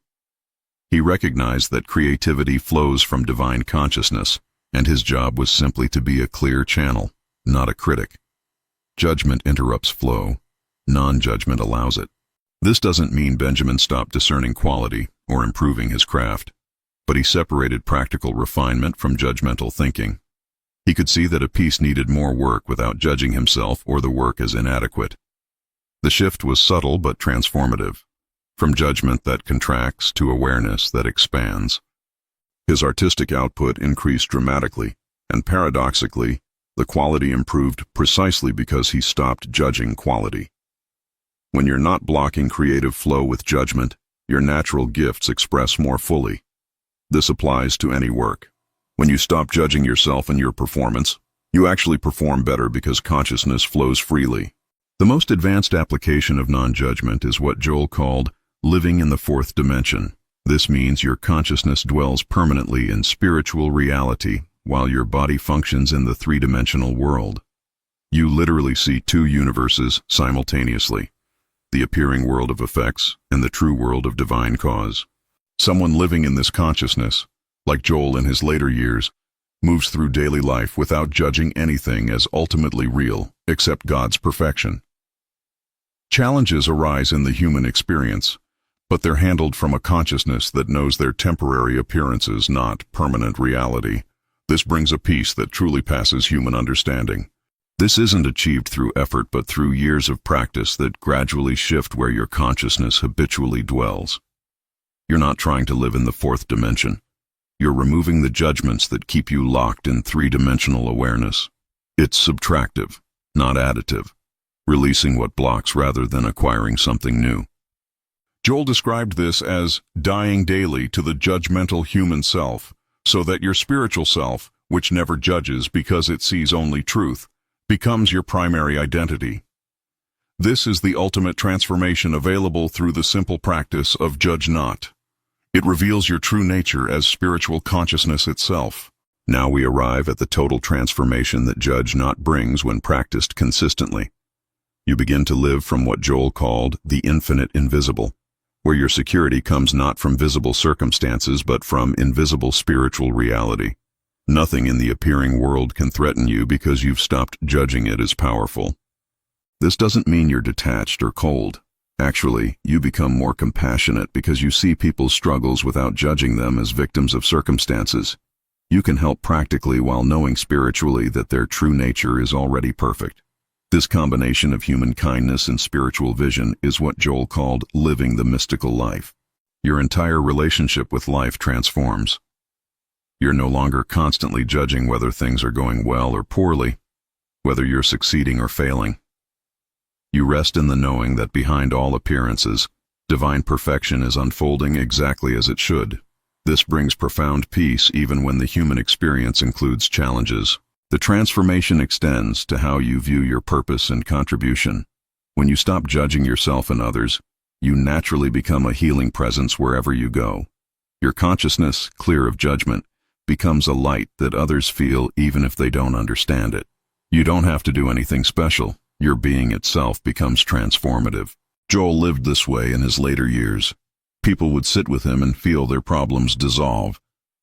He recognized that creativity flows from divine consciousness, and his job was simply to be a clear channel, not a critic. Judgment interrupts flow. Non-judgment allows it. This doesn't mean Benjamin stopped discerning quality or improving his craft, but he separated practical refinement from judgmental thinking. He could see that a piece needed more work without judging himself or the work as inadequate. The shift was subtle but transformative, from judgment that contracts to awareness that expands. His artistic output increased dramatically, and paradoxically, the quality improved precisely because he stopped judging quality. When you're not blocking creative flow with judgment, your natural gifts express more fully. This applies to any work. When you stop judging yourself and your performance, you actually perform better because consciousness flows freely. The most advanced application of non-judgment is what Joel called living in the fourth dimension. This means your consciousness dwells permanently in spiritual reality while your body functions in the three-dimensional world. You literally see two universes simultaneously, the appearing world of effects and the true world of divine cause. Someone living in this consciousness, like Joel in his later years, moves through daily life without judging anything as ultimately real except God's perfection. Challenges arise in the human experience, but they're handled from a consciousness that knows their temporary appearances, not permanent reality. This brings a peace that truly passes human understanding. This isn't achieved through effort, but through years of practice that gradually shift where your consciousness habitually dwells. You're not trying to live in the fourth dimension. You're removing the judgments that keep you locked in three-dimensional awareness. It's subtractive, not additive, releasing what blocks rather than acquiring something new. Joel described this as dying daily to the judgmental human self, so that your spiritual self, which never judges because it sees only truth, becomes your primary identity. This is the ultimate transformation available through the simple practice of judge not. It reveals your true nature as spiritual consciousness itself. Now we arrive at the total transformation that judge not brings when practiced consistently. You begin to live from what Joel called the infinite invisible, where your security comes not from visible circumstances but from invisible spiritual reality. Nothing in the appearing world can threaten you because you've stopped judging it as powerful. This doesn't mean you're detached or cold. Actually, you become more compassionate because you see people's struggles without judging them as victims of circumstances. You can help practically while knowing spiritually that their true nature is already perfect. This combination of human kindness and spiritual vision is what Joel called living the mystical life. Your entire relationship with life transforms. You're no longer constantly judging whether things are going well or poorly, whether you're succeeding or failing. You rest in the knowing that behind all appearances, divine perfection is unfolding exactly as it should. This brings profound peace even when the human experience includes challenges. The transformation extends to how you view your purpose and contribution. When you stop judging yourself and others, you naturally become a healing presence wherever you go. Your consciousness, clear of judgment, becomes a light that others feel even if they don't understand it. You don't have to do anything special. Your being itself becomes transformative. Joel lived this way in his later years. People would sit with him and feel their problems dissolve,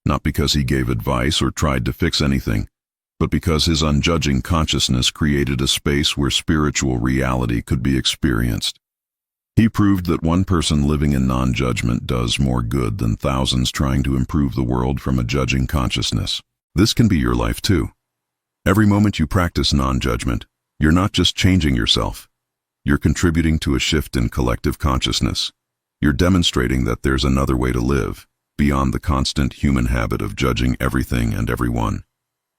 not because he gave advice or tried to fix anything, but because his unjudging consciousness created a space where spiritual reality could be experienced. He proved that one person living in non-judgment does more good than thousands trying to improve the world from a judging consciousness. This can be your life too. Every moment you practice non-judgment, you're not just changing yourself. You're contributing to a shift in collective consciousness. You're demonstrating that there's another way to live, beyond the constant human habit of judging everything and everyone.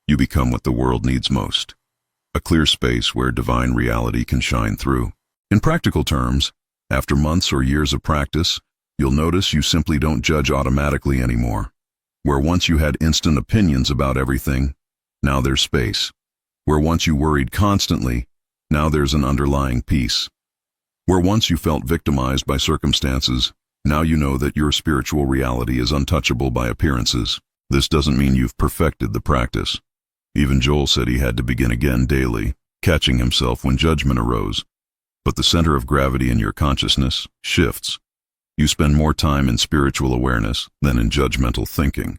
You become what the world needs most, a clear space where divine reality can shine through. In practical terms, after months or years of practice, you'll notice you simply don't judge automatically anymore. Where once you had instant opinions about everything, now there's space. Where once you worried constantly, now there's an underlying peace. Where once you felt victimized by circumstances, now you know that your spiritual reality is untouchable by appearances. This doesn't mean you've perfected the practice. Even Joel said he had to begin again daily, catching himself when judgment arose. But the center of gravity in your consciousness shifts. You spend more time in spiritual awareness than in judgmental thinking.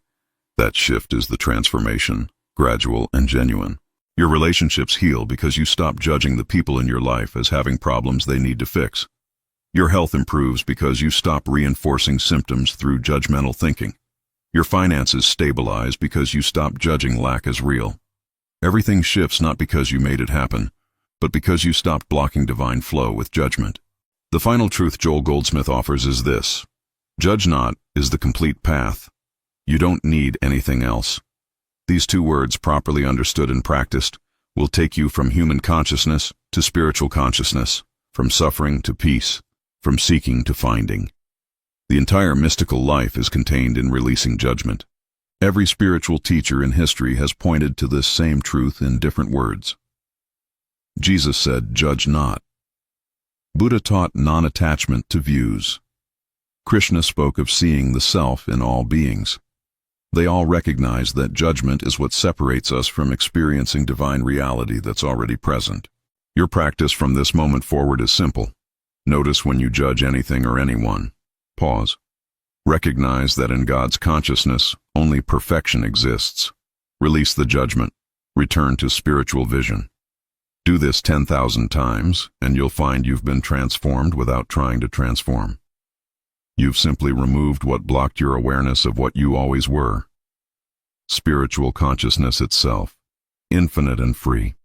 That shift is the transformation, gradual and genuine. Your relationships heal because you stop judging the people in your life as having problems they need to fix. Your health improves because you stop reinforcing symptoms through judgmental thinking. Your finances stabilize because you stop judging lack as real. Everything shifts not because you made it happen, but because you stopped blocking divine flow with judgment. The final truth Joel Goldsmith offers is this: judge not is the complete path. You don't need anything else. These two words, properly understood and practiced, will take you from human consciousness to spiritual consciousness, from suffering to peace, from seeking to finding. The entire mystical life is contained in releasing judgment. Every spiritual teacher in history has pointed to this same truth in different words. Jesus said, "Judge not." Buddha taught non-attachment to views. Krishna spoke of seeing the self in all beings. They all recognize that judgment is what separates us from experiencing divine reality that's already present. Your practice from this moment forward is simple. Notice when you judge anything or anyone. Pause. Recognize that in God's consciousness, only perfection exists. Release the judgment. Return to spiritual vision. Do this 10,000 times, and you'll find you've been transformed without trying to transform. You've simply removed what blocked your awareness of what you always were. Spiritual consciousness itself, infinite and free.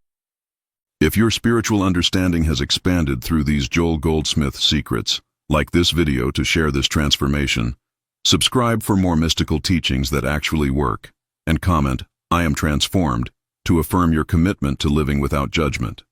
If your spiritual understanding has expanded through these Joel Goldsmith secrets, like this video to share this transformation, subscribe for more mystical teachings that actually work, and comment, "I am transformed," to affirm your commitment to living without judgment.